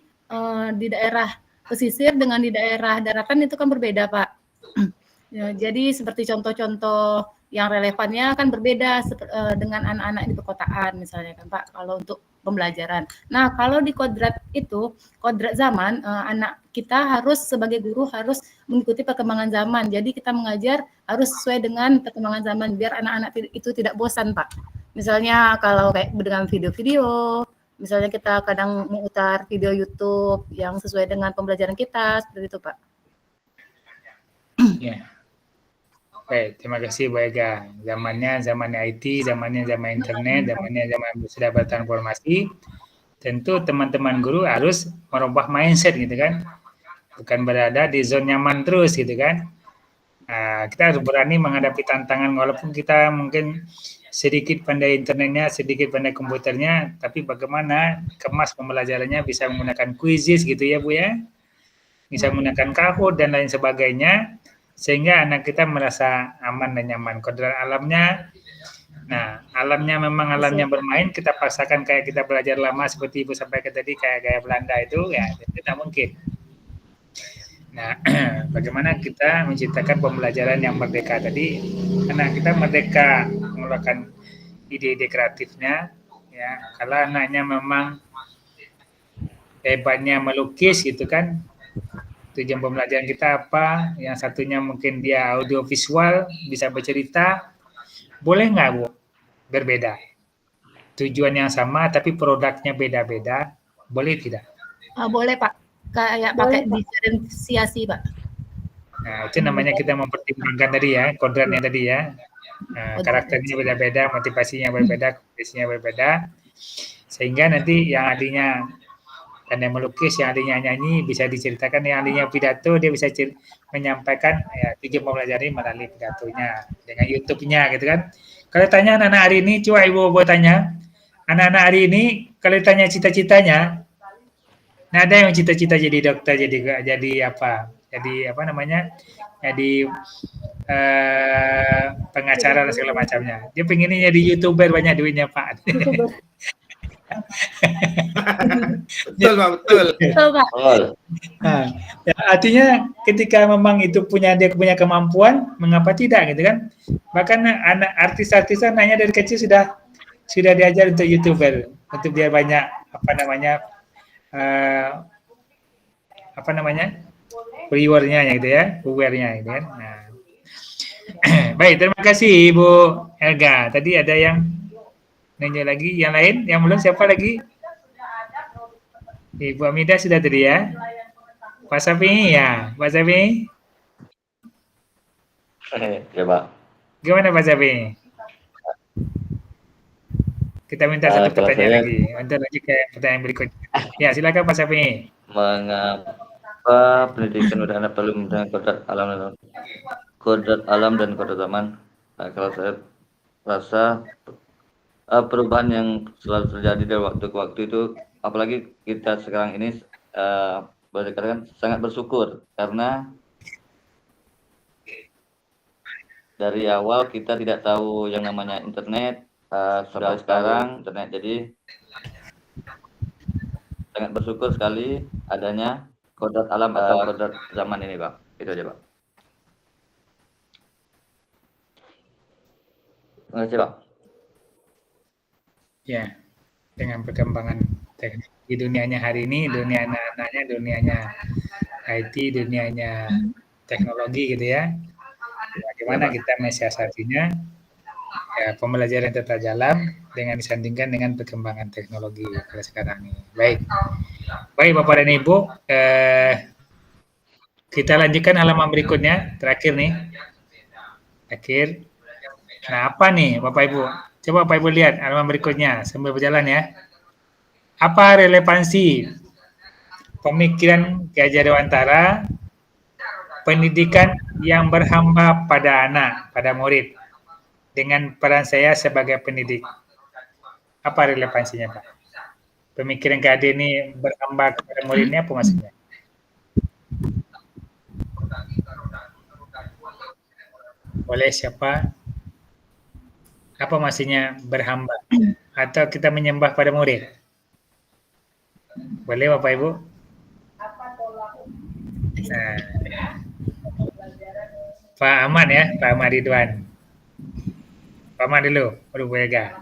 di daerah pesisir dengan di daerah daratan itu kan berbeda Pak. Ya, jadi seperti contoh-contoh yang relevannya kan berbeda dengan anak-anak di perkotaan misalnya kan Pak, kalau untuk pembelajaran. Nah, kalau di kodrat zaman, anak kita harus sebagai guru harus mengikuti perkembangan zaman. Jadi kita mengajar harus sesuai dengan perkembangan zaman biar anak-anak itu tidak bosan, Pak. Misalnya kalau kayak dengan video-video, misalnya kita kadang memutar video YouTube yang sesuai dengan pembelajaran kita, seperti itu, Pak. Ya. Baik, terima kasih Bu Ega. Zamannya zaman IT, zamannya zaman internet, zamannya zaman sudah bertransformasi. Tentu teman-teman guru harus merubah mindset gitu kan. Bukan berada di zona nyaman terus gitu kan. Kita harus berani menghadapi tantangan walaupun kita mungkin sedikit pandai internetnya, sedikit pandai komputernya, tapi bagaimana kemas pembelajarannya bisa menggunakan quizzes gitu ya Bu ya, bisa menggunakan Kahoot dan lain sebagainya, sehingga anak kita merasa aman dan nyaman. Kodrat alamnya, nah alamnya memang alamnya bermain, kita paksakan kayak kita belajar lama seperti Ibu sampaikan tadi, kayak gaya Belanda itu, ya itu tidak mungkin. Nah, bagaimana kita menciptakan pembelajaran yang merdeka tadi? Karena kita merdeka mengeluarkan ide-ide kreatifnya, ya. Kalau anaknya memang hebatnya melukis gitu kan, tujuan pembelajaran kita apa? Yang satunya mungkin dia audio visual, bisa bercerita, boleh nggak Bu? Berbeda. Tujuan yang sama tapi produknya beda-beda, boleh tidak? Boleh Pak. Kayak pakai diferensiasi Pak. Nah, itu namanya kita mempertimbangkan tadi ya, kodratnya tadi ya. Karakternya beda-beda, motivasinya berbeda, kompetisinya berbeda. Sehingga nanti yang adinya pandai melukis, yang adinya nyanyi, bisa diceritakan, yang adinya pidato, dia bisa menyampaikan ya, tujuan pembelajaran melalui pidatonya, dengan YouTube-nya gitu kan. Kalau tanya anak-anak hari ini, coba Ibu tanya, anak-anak hari ini, kalau ditanya cita-citanya, nah ada yang cita-cita jadi dokter, jadi apa namanya, jadi pengacara dan segala macamnya. Dia pengennya jadi YouTuber, banyak duitnya Pak. Betul Pak, betul. Nah, ya, artinya ketika memang itu dia punya kemampuan, mengapa tidak gitu kan? Bahkan anak artis-artis anaknya dari kecil sudah diajar untuk YouTuber, untuk biar banyak viewernya gitu ya, viewernya gitu kan. Nah. Baik, terima kasih Ibu Elga. Tadi ada yang nanya lagi, yang lain, yang belum siapa lagi? Ibu Amida sudah tadi ya. Pak Safi ya, Pak Safi. Ya Pak. Gimana Pak Safi? Kita minta satu pertanyaan lagi. Untuk lanjut ke pertanyaan berikutnya. Ya, silakan Pak Safi. Mengapa pendidikan udara perlu menggunakan kodrat alam dan kodrat zaman? Kalau saya rasa perubahan yang selalu terjadi dari waktu ke waktu itu, apalagi kita sekarang ini boleh dikatakan sangat bersyukur karena dari awal kita tidak tahu yang namanya internet. Sampai sekarang internet, jadi sangat bersyukur sekali adanya kodrat alam atau kodrat zaman ini Pak. Itu aja Pak. Terima kasih Pak. Ya, dengan perkembangan teknologi dunianya hari ini, dunia anak-anaknya, dunianya IT, dunianya teknologi gitu ya. Bagaimana kita mensiasatinya? Ya, pembelajaran tetap jalan dengan disandingkan dengan perkembangan teknologi pada sekarang ini. Baik Bapak dan Ibu, kita lanjutkan halaman berikutnya, terakhir nih. Nah, apa nih Bapak Ibu? Coba Bapak Ibu lihat halaman berikutnya sambil berjalan ya. Apa relevansi pemikiran Ki Haji Dewantara pendidikan yang berhamba pada anak, pada murid, dengan peran saya sebagai pendidik? Apa relevansinya Pak? Pemikiran Ki Haji ini berhamba kepada muridnya apa maksudnya? Boleh siapa? Apa maksudnya berhamba? Atau kita menyembah pada murid? Boleh Bapak Ibu? Nah, Pak Ahmad ya, Pak Ahmad Ridwan. Pak Ahmad dulu, baru Bu Elga.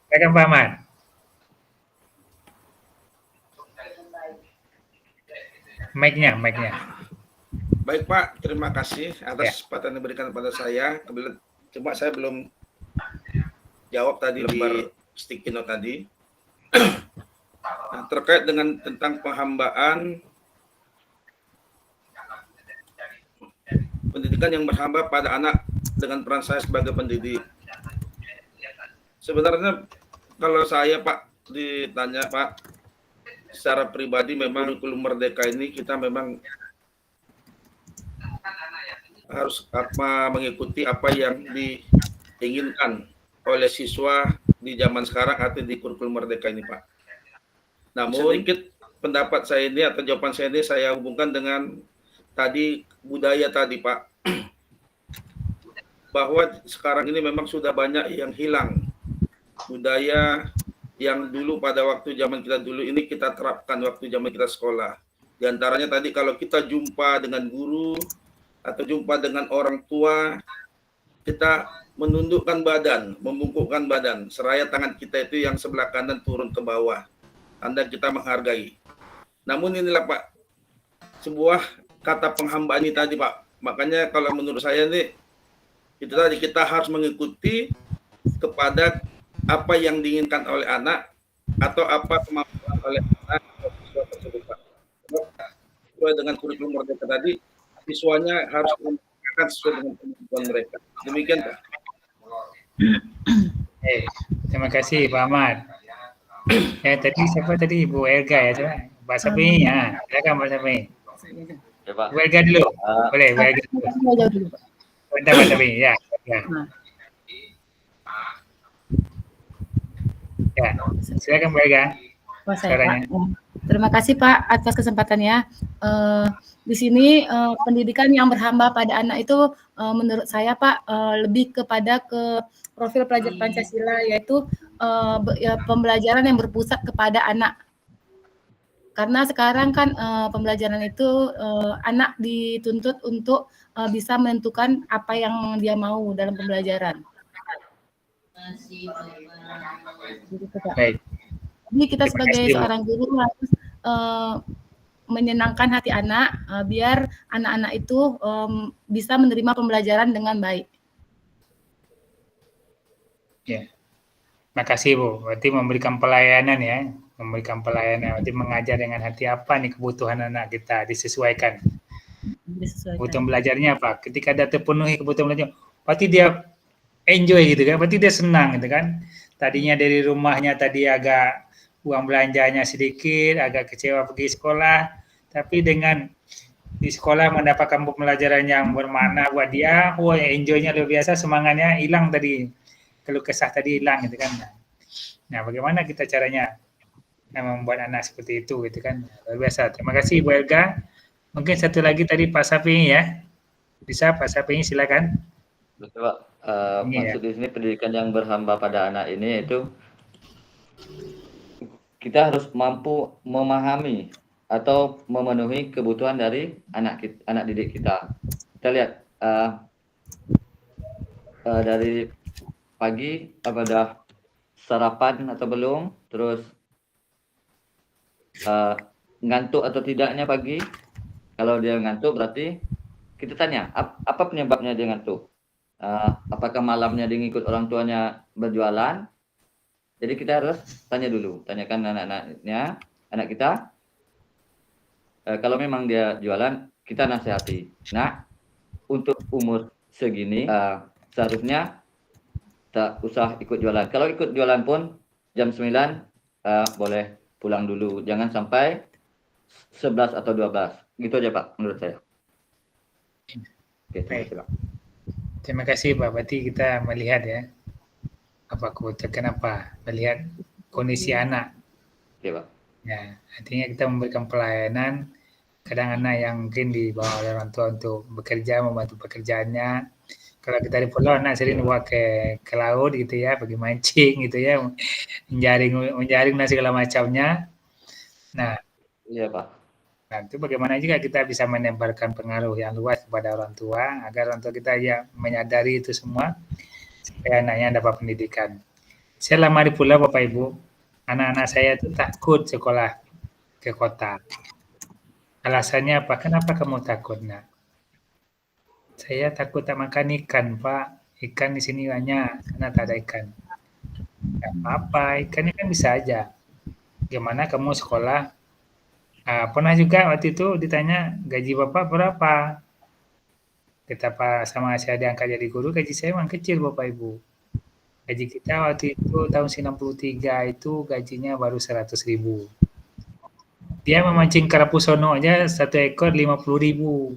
Silakan Pak Ahmad. Mic-nya. Baik Pak, terima kasih atas kesempatan yang diberikan kepada saya. Cuma saya belum jawab tadi di sticky note tadi. Nah, terkait dengan tentang penghambaan pendidikan yang berhamba pada anak dengan peran saya sebagai pendidik. Sebenarnya kalau saya Pak ditanya Pak, secara pribadi memang kurikulum merdeka ini kita memang harus mengikuti apa yang diinginkan oleh siswa di zaman sekarang atau di kurikulum Merdeka ini, Pak. Namun sedikit pendapat saya ini atau jawaban saya ini saya hubungkan dengan tadi budaya tadi, Pak. Bahwa sekarang ini memang sudah banyak yang hilang. Budaya yang dulu pada waktu zaman kita dulu ini kita terapkan waktu zaman kita sekolah. Di antaranya tadi kalau kita jumpa dengan guru atau jumpa dengan orang tua, kita menundukkan badan, membungkukkan badan, seraya tangan kita itu yang sebelah kanan turun ke bawah. Tanda kita menghargai. Namun inilah Pak, sebuah kata penghambaan ini tadi Pak. Makanya kalau menurut saya nih, itu tadi kita harus mengikuti kepada apa yang diinginkan oleh anak atau apa kemampuan oleh anak atau siswa tersebut Pak. Sesuai dengan kurikulum Merdeka tadi, siswanya harus menggunakan sesuai dengan kemampuan mereka. Demikian Pak. Terima kasih Pak Ahmad. Tadi siapa tadi Ibu Elga ya, coba. Pak Sapi ya, silakan Pak Sapi. Ya, Pak. Ibu Elga dulu. Boleh, Ibu Elga dulu. Bentar Pak Sapi, ya. Ya, silakan Bu Elga. Terima kasih Pak atas kesempatannya. Di sini pendidikan yang berhamba pada anak itu menurut saya Pak lebih kepada ke profil pelajar Pancasila, yaitu pembelajaran yang berpusat kepada anak. Karena sekarang kan pembelajaran itu anak dituntut untuk bisa menentukan apa yang dia mau dalam pembelajaran. Baik. Jadi kita sebagai seorang guru harus menyenangkan hati anak biar anak-anak itu bisa menerima pembelajaran dengan baik. Ya, makasih Bu. Berarti memberikan pelayanan ya, berarti mengajar dengan hati apa nih kebutuhan anak kita disesuaikan. Kebutuhan belajarnya apa? Ketika dia terpenuhi kebutuhan belajar, pasti dia enjoy gitu kan, berarti dia senang gitu kan. Tadinya dari rumahnya tadi agak uang belanjanya sedikit, agak kecewa pergi sekolah, tapi dengan di sekolah mendapatkan pembelajaran yang bermakna buat dia, enjoy-nya luar biasa, semangatnya hilang tadi, keluh kesah tadi hilang gitu kan. Nah, bagaimana kita caranya membuat anak seperti itu gitu kan, luar biasa. Terima kasih Bu Elga. Mungkin satu lagi tadi Pak Safi ya, bisa Pak Safi silakan. Betul Pak. Maksud di sini pendidikan yang berhamba pada anak ini yaitu kita harus mampu memahami atau memenuhi kebutuhan dari anak didik kita. Kita lihat dari pagi apakah sarapan atau belum, terus ngantuk atau tidaknya pagi. Kalau dia ngantuk berarti kita tanya apa penyebabnya dia ngantuk. Apakah malamnya dia ngikut orang tuanya berjualan? Jadi kita harus tanyakan anak kita. Kalau memang dia jualan, kita nasihati. Nah, untuk umur segini seharusnya tak usah ikut jualan. Kalau ikut jualan pun jam 9 boleh pulang dulu. Jangan sampai 11 atau 12. Gitu aja Pak, menurut saya. Oke, terima kasih Pak. Terima kasih Pak. Berarti kita melihat ya, kenapa melihat kondisi anak. Oke Pak. Ya, artinya kita memberikan pelayanan. Kadang anak yang mungkin dibawa oleh orang tua untuk bekerja, membantu pekerjaannya. Kalau kita di pulau, anak sering dibawa ke laut gitu ya, pergi mancing gitu ya, menjaring dan segala macamnya. Nah, iya Pak. Nah, itu bagaimana juga kita bisa menebarkan pengaruh yang luas kepada orang tua agar orang tua kita ya menyadari itu semua supaya anaknya dapat pendidikan. Saya lama di pulau Bapak Ibu, anak-anak saya itu takut sekolah ke kota. Alasannya apa? Kenapa kamu takut, Nak? Saya takut tak makan ikan, Pak. Ikan di sini banyak karena tak ada ikan. Tidak apa-apa, ikannya kan bisa aja. Gimana kamu sekolah? Pernah juga waktu itu ditanya gaji Bapak berapa? Kita sama saya diangkat jadi guru, gaji saya memang kecil Bapak Ibu. Gaji kita waktu itu tahun 93 itu gajinya baru 100.000. Dia memancing kerapu sono aja 1 ekor 50.000.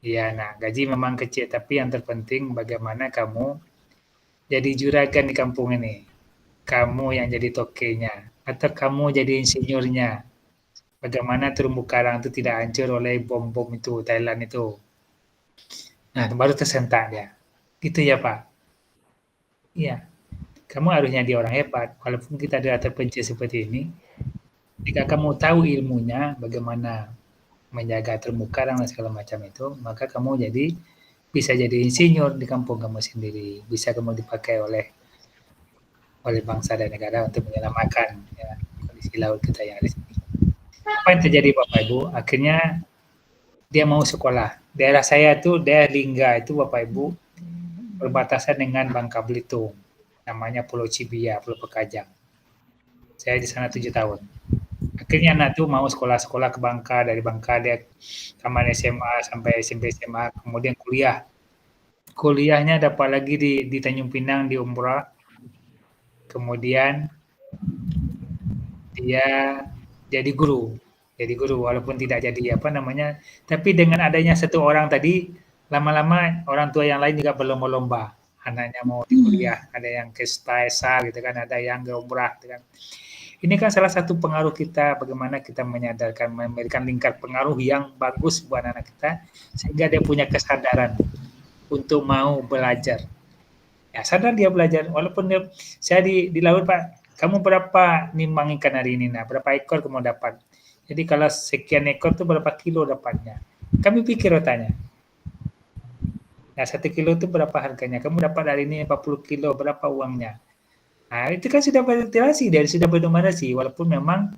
Iya, nah gaji memang kecil, tapi yang terpenting bagaimana kamu jadi juragan di kampung ini. Kamu yang jadi tokenya, atau kamu jadi insinyurnya. Bagaimana terumbu karang itu tidak hancur oleh bom-bom itu, Thailand itu. Nah, baru tersentak dia. Gitu ya, Pak? Iya. Kamu harusnya dia orang hebat. Walaupun kita adalah terpencil seperti ini, jika kamu tahu ilmunya, bagaimana menjaga terumbu karang dan segala macam itu, maka kamu bisa jadi insinyur di kampung kamu sendiri. Bisa kamu dipakai oleh bangsa dan negara untuk menyelamatkan ya, kondisi laut kita yang ada di sini. Apa yang terjadi Bapak Ibu? Akhirnya dia mau sekolah. Daerah saya tuh, daerah Lingga itu Bapak Ibu, berbatasan dengan Bangka Belitung. Namanya Pulau Cibia, Pulau Pekajang. Saya di sana 7 tahun. Akhirnya anak tuh mau sekolah-sekolah ke Bangka, dari Bangka dia taman SMA sampai SMP SMA, kemudian kuliah. Kuliahnya dapat lagi di Tanjung Pinang di Umrah. Kemudian dia jadi guru walaupun tidak jadi tapi dengan adanya satu orang tadi, lama-lama orang tua yang lain juga berlomba-lomba, anaknya mau di kuliah, ada yang ke STAESA gitu kan, ada yang ke umrah gitu kan. Ini kan salah satu pengaruh kita, bagaimana kita menyadarkan, memberikan lingkar pengaruh yang bagus buat anak kita, sehingga dia punya kesadaran untuk mau belajar. Ya, sadar dia belajar, walaupun saya di laut Pak, kamu berapa nimbang ikan hari ini? Nah, berapa ekor kamu dapat? Jadi kalau sekian ekor itu berapa kilo dapatnya? Kami pikir tanya. Nah, 1 kilo itu berapa harganya? Kamu dapat hari ini 40 kilo, berapa uangnya? Nah, itu kan sudah berliterasi, sudah bernumerasi, walaupun memang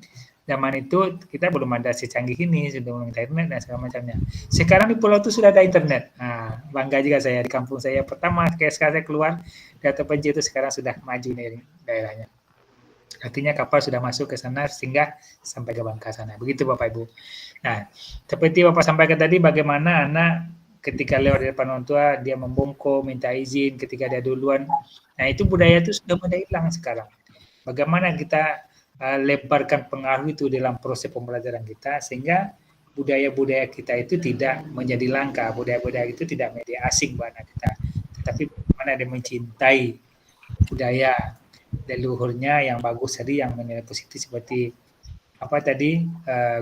zaman itu kita belum ada secanggih ini, sudah belum internet dan segala macamnya. Sekarang di pulau itu sudah ada internet. Nah, bangga juga saya di kampung saya. Pertama sekarang saya keluar, data terpencil itu sekarang sudah maju nih daerahnya. Artinya kapal sudah masuk ke sana sehingga sampai ke Bangka sana. Begitu Bapak Ibu. Nah, seperti Bapak sampaikan tadi, bagaimana anak ketika lewat di depan orang tua, dia membongkok, minta izin ketika dia duluan. Nah, itu budaya itu sudah mulai hilang sekarang. Bagaimana kita lebarkan pengaruh itu dalam proses pembelajaran kita, sehingga budaya-budaya kita itu tidak menjadi langka, budaya-budaya itu tidak menjadi asing buat anak kita. Tetapi bagaimana dia mencintai budaya leluhurnya yang bagus tadi, yang menilai positif seperti apa tadi,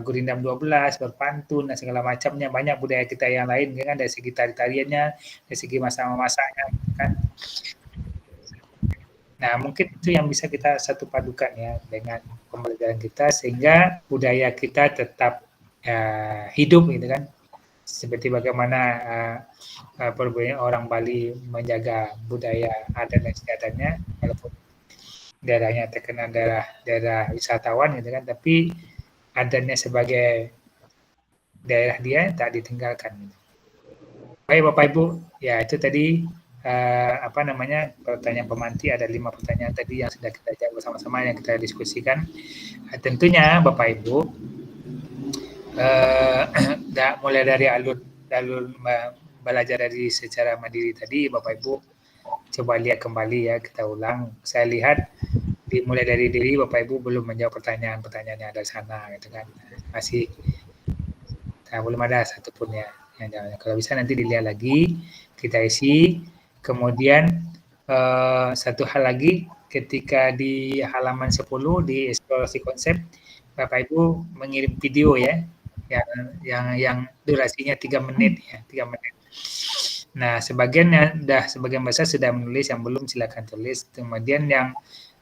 Gurindam 12, berpantun dan segala macamnya. Banyak budaya kita yang lain kan, dari segi tari-tariannya, dari segi masak-masaknya kan. Nah, mungkin itu yang bisa kita satu padukan ya dengan pembelajaran kita, sehingga budaya kita tetap hidup gitu kan. Seperti bagaimana orang Bali menjaga budaya adat dan istiadatnya, walaupun daerahnya terkenal daerah wisatawan gitu kan, tapi adatnya sebagai daerah dia tak ditinggalkan. Baik Bapak Ibu, ya itu tadi pertanyaan pemanti, ada 5 pertanyaan tadi yang sudah kita jawab bersama-sama, yang kita diskusikan. Tentunya Bapak Ibu, mulai dari alur belajar dari secara mandiri tadi, Bapak Ibu coba lihat kembali ya, kita ulang. Saya lihat dimulai dari diri Bapak Ibu belum menjawab pertanyaan-pertanyaan yang ada di sana gitu kan, masih belum ada satupun ya yang jawabnya. Kalau bisa nanti dilihat lagi, kita isi. Kemudian satu hal lagi, ketika di halaman 10 di eksplorasi konsep, Bapak Ibu mengirim video ya, yang durasinya 3 menit ya, 3 menit. Nah, sebagian besar sudah menulis, yang belum silakan tulis. Kemudian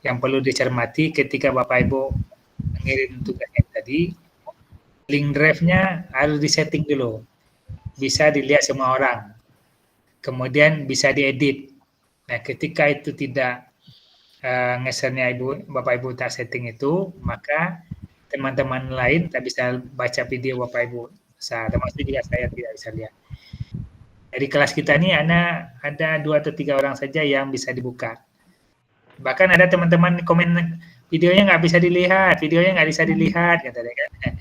yang perlu dicermati ketika Bapak Ibu mengirim tugasnya tadi, link drive-nya harus disetting dulu. Bisa dilihat semua orang. Kemudian bisa diedit. Nah, ketika itu tidak ngesernya Bapak Ibu tak setting itu, maka teman-teman lain tak bisa baca video Bapak Ibu. Termasuk juga saya tidak bisa lihat. Dari kelas kita ini ada 2 atau 3 orang saja yang bisa dibuka. Bahkan ada teman-teman komen videonya nggak bisa dilihat, katanya kan.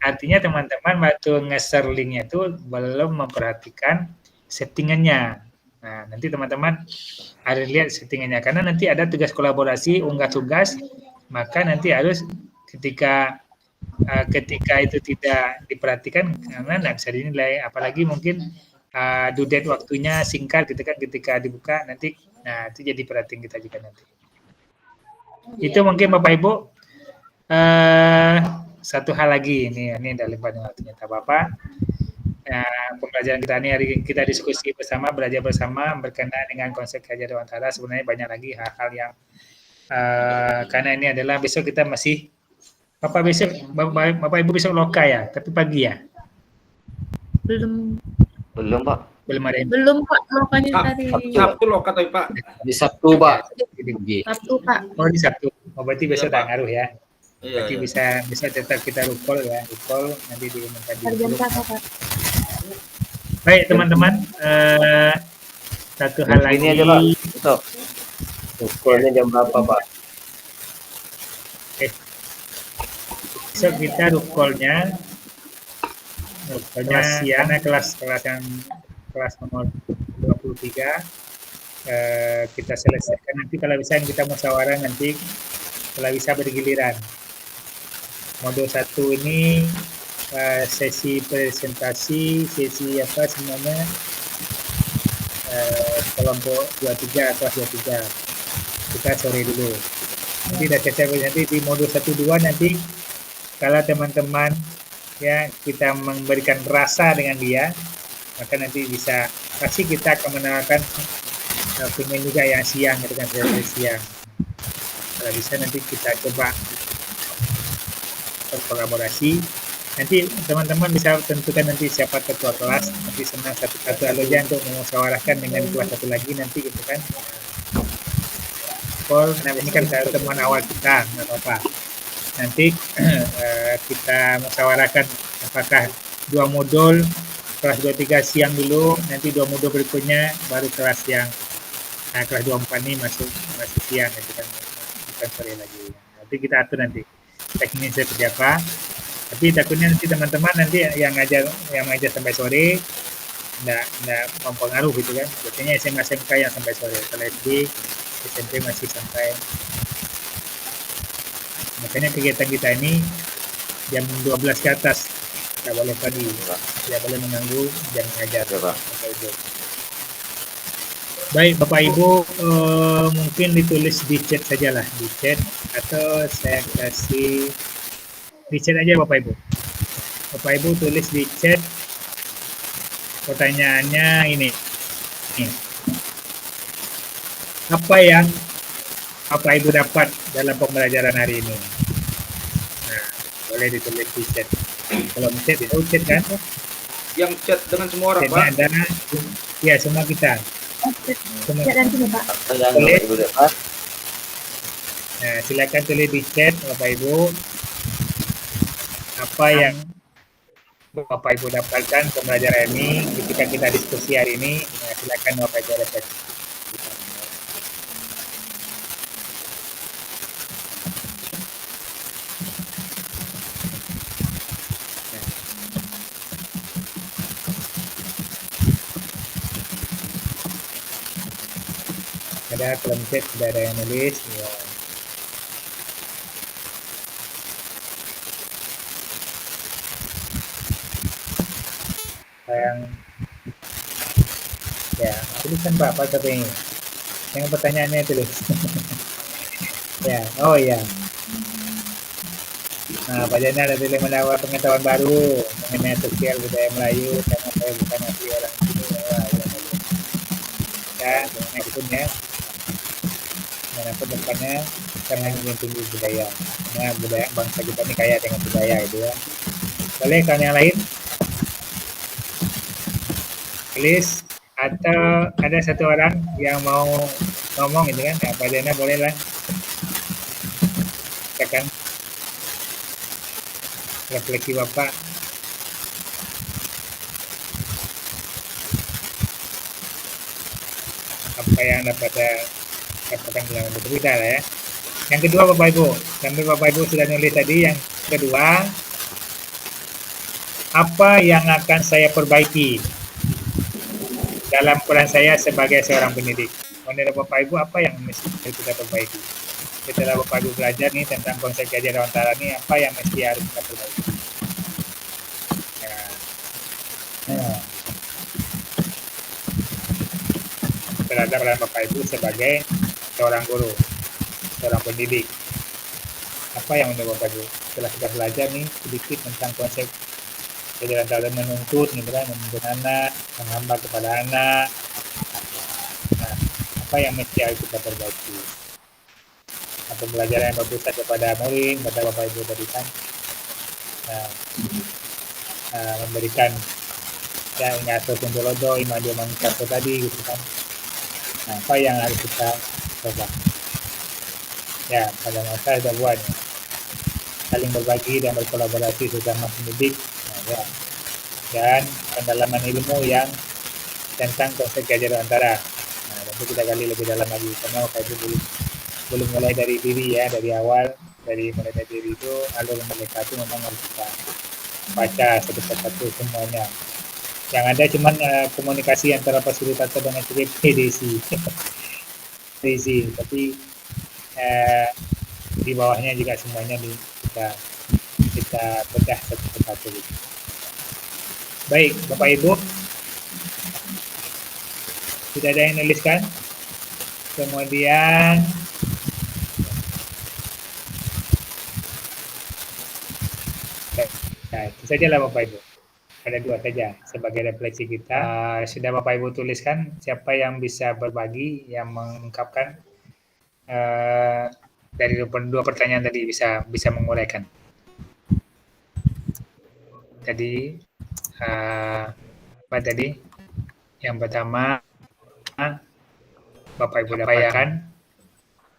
Artinya teman-teman waktu nge-share linknya itu belum memperhatikan settingannya. Nah, nanti teman-teman harus lihat settingannya, karena nanti ada tugas kolaborasi, unggah tugas, maka nanti harus ketika ketika itu tidak diperhatikan karena nggak bisa dinilai, apalagi mungkin due date waktunya singkat gitu kan, ketika dibuka nanti, nah itu jadi perhatian kita juga nanti. Itu mungkin Bapak Ibu. Satu hal lagi ini dalam panjang waktunya tak apa-apa. Pembelajaran kita ini hari ini kita diskusi bersama, belajar bersama berkenaan dengan konsep kajian Dewantara. Sebenarnya banyak lagi hal-hal yang karena ini adalah besok kita masih Bapak Ibu besok loka ya, tapi pagi ya? Belum Pak. Belum ada yang Belum Pak, lokanya tadi. Sabtu loka tapi Pak. Di Sabtu, Pak. Sabtu Pak. Oh di Sabtu. Oh berarti besok Iya, tak Pak. ngaruh ya. Iya, Berarti iya. bisa tetap kita recall ya, recall nanti diumumkan di Jam grup. berapa Pak? Baik teman-teman, satu hal lagi. Ini aja Pak. Besok. Ukurnya jam berapa, Pak? Besok kita rukolnya siang, kelas nomor 23 kita selesaikan. Nanti kalau bisa kita musyawarah nanti kalau bisa bergiliran. Modul 1 ini sesi presentasi, sesi apa semuanya kelompok 23, kelas 23. Kita sore dulu. Nanti nanti di modul 1-2 nanti kalau teman-teman ya kita memberikan rasa dengan dia, maka nanti bisa pasti kita akan menawarkan pengen juga yang siang gitu kan, siang. Kalau bisa nanti kita coba berkolaborasi. Nanti teman-teman bisa tentukan nanti siapa ketua kelas, nanti senang satu-satu aja untuk memusyawarahkan dengan kelas satu lagi nanti gitu kan. Nah ini kan teman awal kita, nggak apa-apa. Nanti kita musyawarahkan apakah 2 modul kelas 23 siang dulu, nanti 2 modul berikutnya baru kelas yang kelas 24 ini masuk siang gitu kan, bukan sore lagi. Nanti kita atur nanti teknisnya seperti apa. Tapi takutnya nanti teman-teman nanti yang ngajar sampai sore nggak mempengaruh gitu kan. Biasanya SMA SMK yang sampai sore, kalau SD SMP masih sampai. Makanya kegiatan kita ini jam 12 ke atas, tidak boleh pagi, tidak boleh mengganggu jam ngajar. Bapak Ibu. Baik Bapak Ibu, mungkin ditulis di chat sajalah, di chat atau saya kasih di chat aja Bapak Ibu. Bapak Ibu tulis di chat pertanyaannya ini. Apa yang Bapak Ibu dapat dalam pembelajaran hari ini? Nah, boleh ditulis di chat. Kalau chat itu chat kan? Yang chat dengan semua orang, Chatnya Pak. ada, ya semua kita. Semua. Chat nanti Pak. Yang Bapak Ibu dapat. Nah, silakan tulis di chat Bapak Ibu. Apa yang Bapak Ibu dapatkan pembelajaran ini ketika kita diskusi hari ini? Nah, silakan Bapak Ibu dapat. Ada kolom chat sudah ada yang nulis ya. Ya tulisan Pak apa ini yang pertanyaannya tulis. Ya oh ya. Nah Pak Jana ada tulis menawar pengetahuan baru mengenai sosial budaya Melayu karena saya bukan asli orang sini ya dengan ikutnya dan apa depannya karena ingin tinggi budaya, karena budaya bangsa kita ini kaya dengan budaya itu ya. Boleh kawan yang lain tulis atau ada satu orang yang mau ngomong gitu kan? Nah, Pak Jana boleh lah katakan refleksi Bapak. Apa yang dapat katakan dalam berita lah ya. Yang kedua Bapak Ibu, sambil Bapak Ibu sudah nulis tadi, yang kedua apa yang akan saya perbaiki dalam peran saya sebagai seorang pendidik? menurut Bapak Ibu apa yang mesti kita perbaiki? Setelah Bapak Ibu belajar nih tentang konsep Jajar Dewantara nih, apa yang mesti harus kita perbaiki? Terhadap peran Bapak Ibu sebagai seorang guru, seorang pendidik. Apa yang menurut Bapak Ibu? Setelah kita belajar nih sedikit tentang konsep Jajar Dewantara menuntut, gitu kan, menuntut anak, menghambat kepada anak. Nah, apa yang mesti harus kita perbaiki? Pembelajaran yang berpusat kepada murid, kepada Bapak Ibu tadi kan, memberikan ya ngatur kuntolodo, imadio mangkato tadi gitu kan. Nah, apa yang harus kita coba? Ya, pada masa sudah buat saling berbagi dan berkolaborasi sesama pendidik, nah, ya. Dan pendalaman ilmu yang tentang konsep Jajar Dewantara. Nah, nanti kita gali lebih dalam lagi karena Bapak Ibu belum mulai dari diri ya, dari awal, dari mulai dari diri itu alur mereka itu memang harus kita baca satu persatu semuanya. Yang ada cuman komunikasi antara fasilitator dengan DC, tapi di bawahnya juga semuanya kita bedah satu persatu. Baik, Bapak Ibu, sudah ada yang nuliskan? Kemudian nah, itu saja lah Bapak Ibu. Ada 2 saja sebagai refleksi kita. Sudah Bapak Ibu tuliskan siapa yang bisa berbagi, yang mengungkapkan dari 2 pertanyaan tadi bisa menguraikan. Tadi apa tadi? Yang pertama Bapak Ibu dapatkan.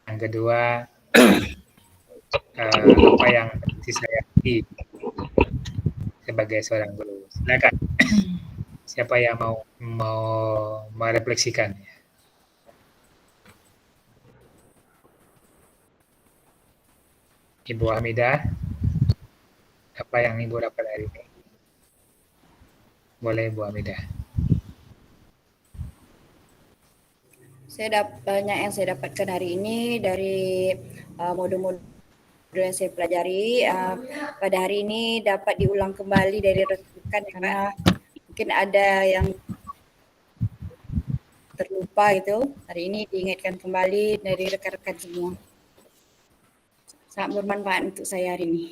Yang kedua apa yang saya sebagai seorang guru. Silakan. Siapa yang mau merefleksikan? Ibu Hamidah, apa yang Ibu dapat hari ini? Boleh Ibu Hamidah. Banyak yang saya dapatkan hari ini dari modul-modul yang saya pelajari. Pada hari ini dapat diulang kembali dari rekan karena mungkin ada yang terlupa gitu. Hari ini diingatkan kembali dari rekan-rekan semua. Sangat bermanfaat untuk saya hari ini.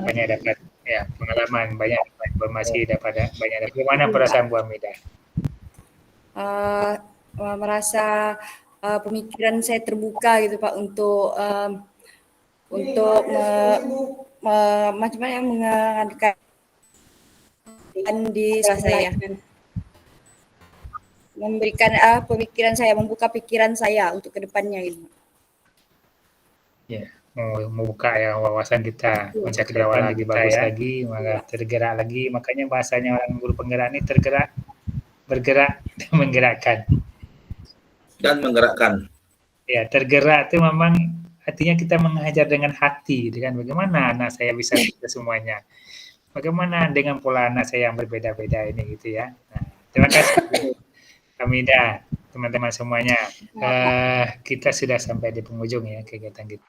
Banyak dapat ya pengalaman, banyak informasi dapat banyak. Bagaimana perasaan Bu Hamidah? Merasa pemikiran saya terbuka gitu Pak untuk macam mana mengadakan di saya memberikan pemikiran saya, membuka pikiran saya untuk kedepannya gitu. Ya, membuka ya wawasan kita, mencakrawala lagi bagus ya. Lagi, maka tergerak lagi. Makanya bahasanya orang guru penggerak ini tergerak, bergerak, dan menggerakkan. Dan menggerakkan. Ya, tergerak itu memang artinya kita mengajar dengan hati, dengan bagaimana anak saya bisa semuanya. Bagaimana dengan pola anak saya yang berbeda-beda ini gitu ya. Nah, terima kasih Hamidah, teman-teman semuanya. Kita sudah sampai di penghujung ya kegiatan kita.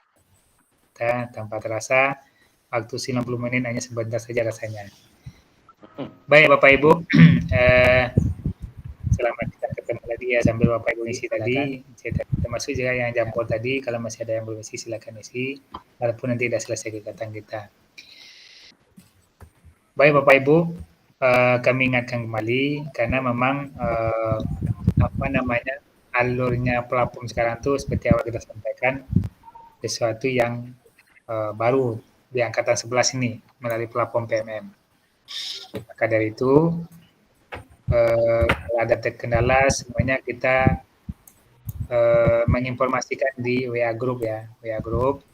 Tanpa terasa waktu 90 menit hanya sebentar saja rasanya. Baik Bapak Ibu, selamat kita ketemu lagi ya sambil Bapak Ibu isi tadi. Termasuk juga yang jempol tadi, kalau masih ada yang belum isi silakan isi. Walaupun nanti sudah selesai kegiatan kita. Baik Bapak Ibu, kami ingatkan kembali karena memang alurnya platform sekarang tuh seperti awal kita sampaikan sesuatu yang baru di angkatan 11 ini melalui platform PMM. Maka dari itu kalau ada terkendala semuanya kita menginformasikan di WA group ya, WA group.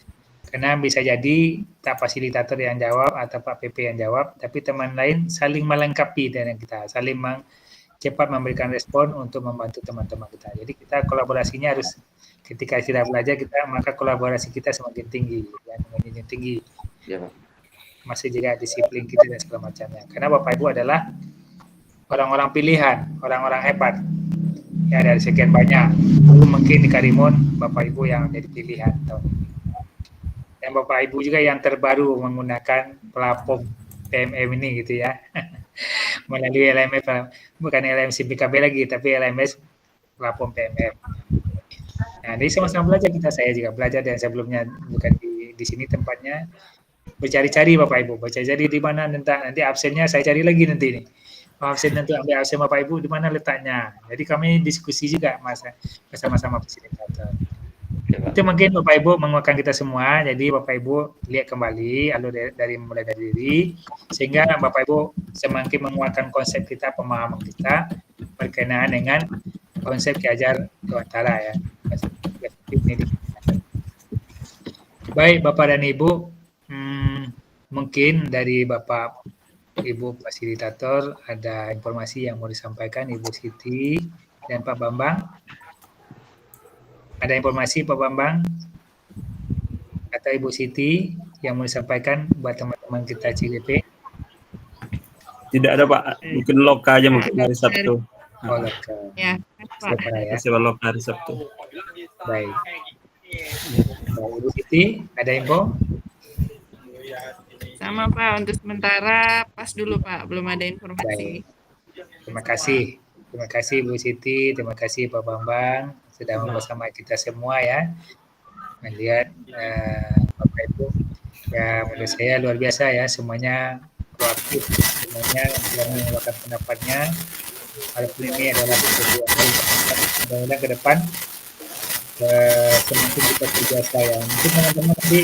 Karena bisa jadi tak fasilitator yang jawab atau Pak PP yang jawab, tapi teman lain saling melengkapi dengan kita, saling cepat memberikan respon untuk membantu teman-teman kita. Jadi kita kolaborasinya harus ketika sudah belajar kita, maka kolaborasi kita semakin tinggi, ya, semakin tinggi. Ya, Pak. Masih juga disiplin kita dan segala macamnya. Karena Bapak Ibu adalah orang-orang pilihan, orang-orang hebat Ya, dari sekian banyak, mungkin di Karimun Bapak Ibu yang jadi pilihan tahun ini. Dan Bapak Ibu juga yang terbaru menggunakan platform PMM ini gitu ya. Melalui LMS, bukan LMS BKB lagi, tapi LMS platform PMM. Nah, jadi sama-sama belajar kita, saya juga belajar dan sebelumnya bukan di sini tempatnya, bercari-cari Bapak Ibu, bercari-cari di mana nanti absennya saya cari lagi nanti ini. Absen nanti ambil absen Bapak Ibu di mana letaknya. Jadi kami diskusi juga bersama-sama fasilitator. Itu mungkin Bapak Ibu menguatkan kita semua. Jadi Bapak Ibu lihat kembali alur mulai dari diri sehingga Bapak Ibu semakin menguatkan konsep kita, pemahaman kita berkenaan dengan konsep Ki Hajar Dewantara ya. Baik Bapak dan Ibu, mungkin dari Bapak Ibu fasilitator ada informasi yang mau disampaikan Ibu Siti dan Pak Bambang. Ada informasi Pak Bambang atau Ibu Siti yang mau disampaikan buat teman-teman kita CGP? Tidak ada Pak, mungkin loka aja mungkin hari Sabtu. Oh, loka. Ya, Pak. Festival loka hari Sabtu. Baik. Ibu Siti, ada info? Sama Pak, untuk sementara pas dulu Pak, belum ada informasi. Baik. Terima kasih Bu Siti, terima kasih Pak Bambang sudah bersama kita semua ya. Melihat Bapak Ibu, ya menurut saya luar biasa ya, semuanya proaktif, semuanya yang mengeluarkan pendapatnya. Walaupun ini adalah sebuah hal mudah-mudahan ke depan semakin kita terbiasa ya. Mungkin teman-teman nanti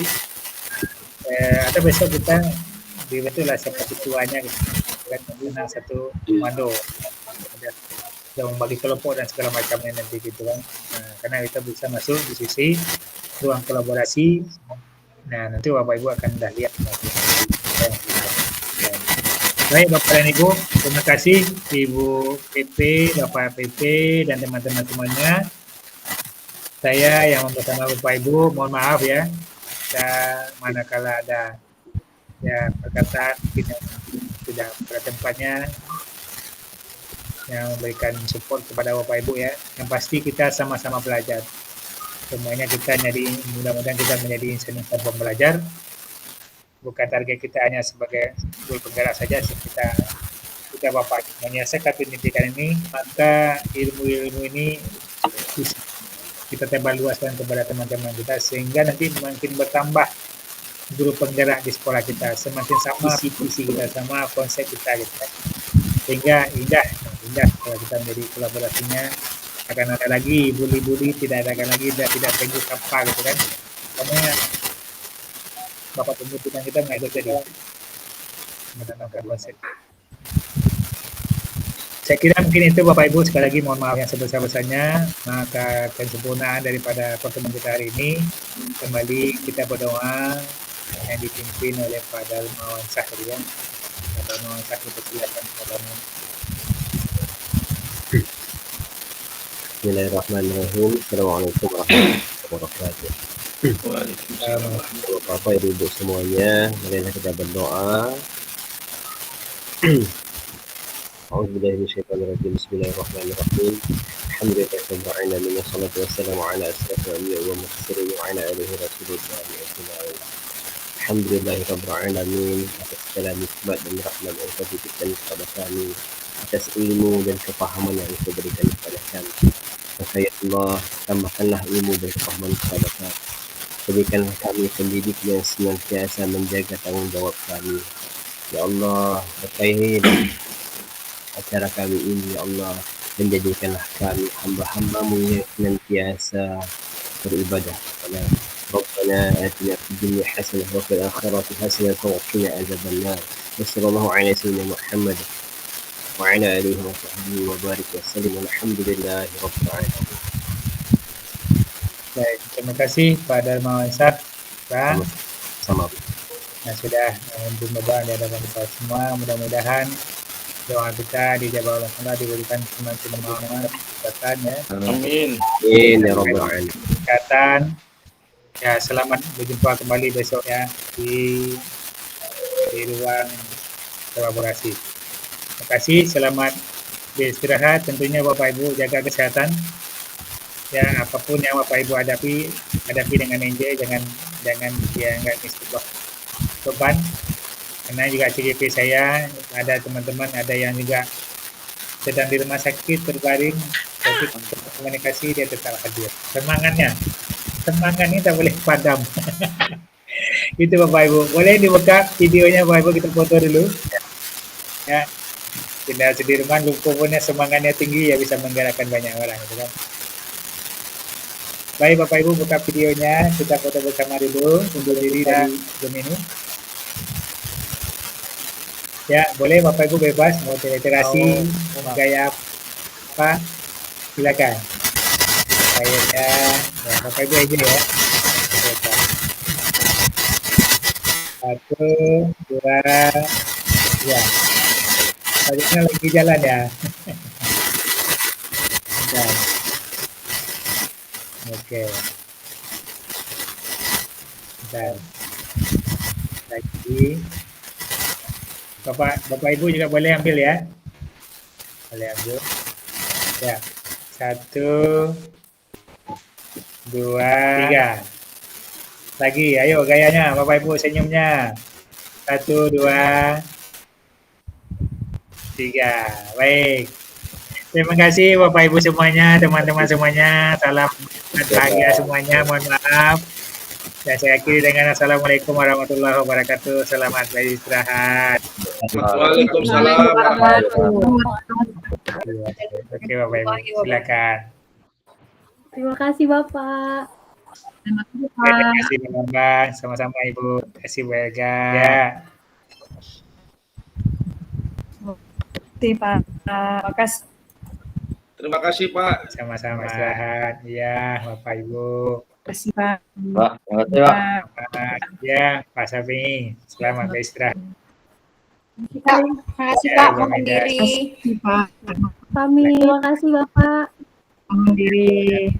atau besok kita dibentuklah seperti tuanya gitu. Kan menggunakan satu komando yang membagi kelompok dan segala macamnya nanti gitu kan. Nah, karena kita bisa masuk di sisi ruang kolaborasi. Nah, nanti Bapak Ibu akan dah lihat. Baik Bapak dan Ibu, terima kasih Ibu PP, Bapak PP dan teman-teman semuanya. Saya yang bersama Bapak Ibu, mohon maaf ya. Manakala ada ya perkataan tidak pada tempatnya yang memberikan support kepada Bapak Ibu ya. Yang pasti kita sama-sama belajar. Semuanya kita mudah-mudahan kita menjadi insan pembelajar. Bukan target kita hanya sebagai guru penggerak saja, kita Bapak menyelesaikan pendidikan ini, maka ilmu-ilmu ini bisa kita tebar luaskan kepada teman-teman kita sehingga nanti makin bertambah guru penggerak di sekolah kita, semakin sama visi kita, sama konsep kita gitu. Sehingga indah kalau kita menjadi kolaborasinya, akan ada lagi bully-bully, tidak ada lagi tidak tenggus apa gitu kan. Karena Bapak pembentukan kita nggak ada jadi menanamkan konsep. Saya kira mungkin itu Bapak Ibu, sekali lagi mohon maaf yang sebesar-besarnya, maka kesempurnaan daripada pertemuan kita hari ini, kembali kita berdoa yang dipimpin oleh Pak Darmawan Sahri ya. Pak Darmawan Sahri, persilakan Pak Darmawan. Bismillahirrahmanirrahim. Assalamualaikum warahmatullahi wabarakatuh. Bapak Ibu semuanya, marilah kita berdoa. A'udzubillahi minasyaitonirrajim. Bismillahirrahmanirrahim. Alhamdulillahirabbil alamin wassalatu wassalamu ala asyrafil anbiya'i wal mursalin wa ala alihi rasulillah ajma'in. Alhamdulillahirabbil alamin atas segala nikmat dan rahmat yang Kau titipkan kepada kami, atas ilmu dan kefahaman yang Kau berikan kepada kami. Maka ya Allah, tambahkanlah ilmu dan kefahaman kepada kami. Berikanlah kami pendidik yang senantiasa menjaga tanggungjawab kami. Ya Allah, berkahi acara kami ini, ya Allah, menjadikanlah kami hamba-hambamu yang senantiasa beribadah kepada Rabbana atina fid dunya hasanah wa fil akhirati hasanah wa qina adzabannar. Wassallallahu ala sayyidina Muhammad wa ala alihi wa sahbihi wa barik wa sallim. Alhamdulillahi rabbil alamin. Baik, terima kasih Pak Darmawan Sah, Pak. Sama. Nah, sudah berdoa di hadapan kita semua, mudah-mudahan doa kita dijawab oleh Allah, diberikan semakin semangat kesehatan ya. Amin. Amin ya rabbal alamin. Kesehatan. Ya, selamat berjumpa kembali besok ya di ruang kolaborasi. Terima kasih, selamat beristirahat. Tentunya Bapak Ibu jaga kesehatan. Ya, apapun yang Bapak Ibu hadapi dengan enjoy, jangan dia nggak sebuah beban. Karena juga CGP saya ada teman-teman, ada yang juga sedang di rumah sakit berbaring, tapi komunikasi dia tetap hadir. Semangatnya tak boleh padam. Itu Bapak Ibu. Boleh dibuka videonya Bapak Ibu, kita foto dulu. Ya, tidak Sudirman lumpurnya semangatnya tinggi ya, bisa menggerakkan banyak orang, gitu kan. Baik Bapak Ibu, buka videonya, kita foto bersama dulu, undur diri dari Zoom ini. Ya, boleh Bapak Ibu bebas mau literasi, gaya apa, silakan. Kayaknya, ya, Bapak Ibu aja ya. Satu, dua, ya. Selanjutnya lagi jalan ya. Oke. Bentar. Lagi. Bapak Ibu juga boleh ambil ya. Boleh ambil. Ya. 1, 2, 3. Lagi, ayo gayanya Bapak Ibu, senyumnya. 1, 2, 3. Baik. Terima kasih Bapak Ibu semuanya, teman-teman semuanya. Salam bahagia semuanya. Mohon maaf. Ya, saya akhiri dengan Assalamualaikum warahmatullahi wabarakatuh. Selamat beristirahat. Waalaikumsalam. Oke Bapak Ibu, silakan. Terima kasih Bapak. Terima kasih Terima Pak. kasih Bapak, sama-sama Ibu. Terima kasih Bu Ega. Ya. Pak. Makasih. Terima kasih Pak. Sama-sama istirahat. Iya, Bapak Ibu. Terima kasih Pak. Pak, terima kasih Pak. Ya, Pak Safi. Selamat beristirahat. Terima kasih Ya, Pak, Bu mohon Ega. diri. Pak. Kami terima kasih Bapak. Mohon diri.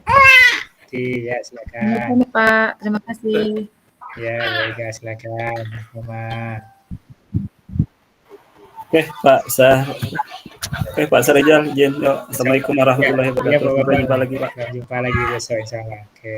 Ya, silakan. Terima kasih Pak. Terima kasih. Ya, Bu Ega, silakan. Mama. Oke, Pak Sah. Oke, Pak Sarejal, izin. Assalamualaikum warahmatullahi Ya, wabarakatuh. Bapak. Sampai jumpa lagi, Pak. Sampai jumpa lagi besok, insya Allah. Oke.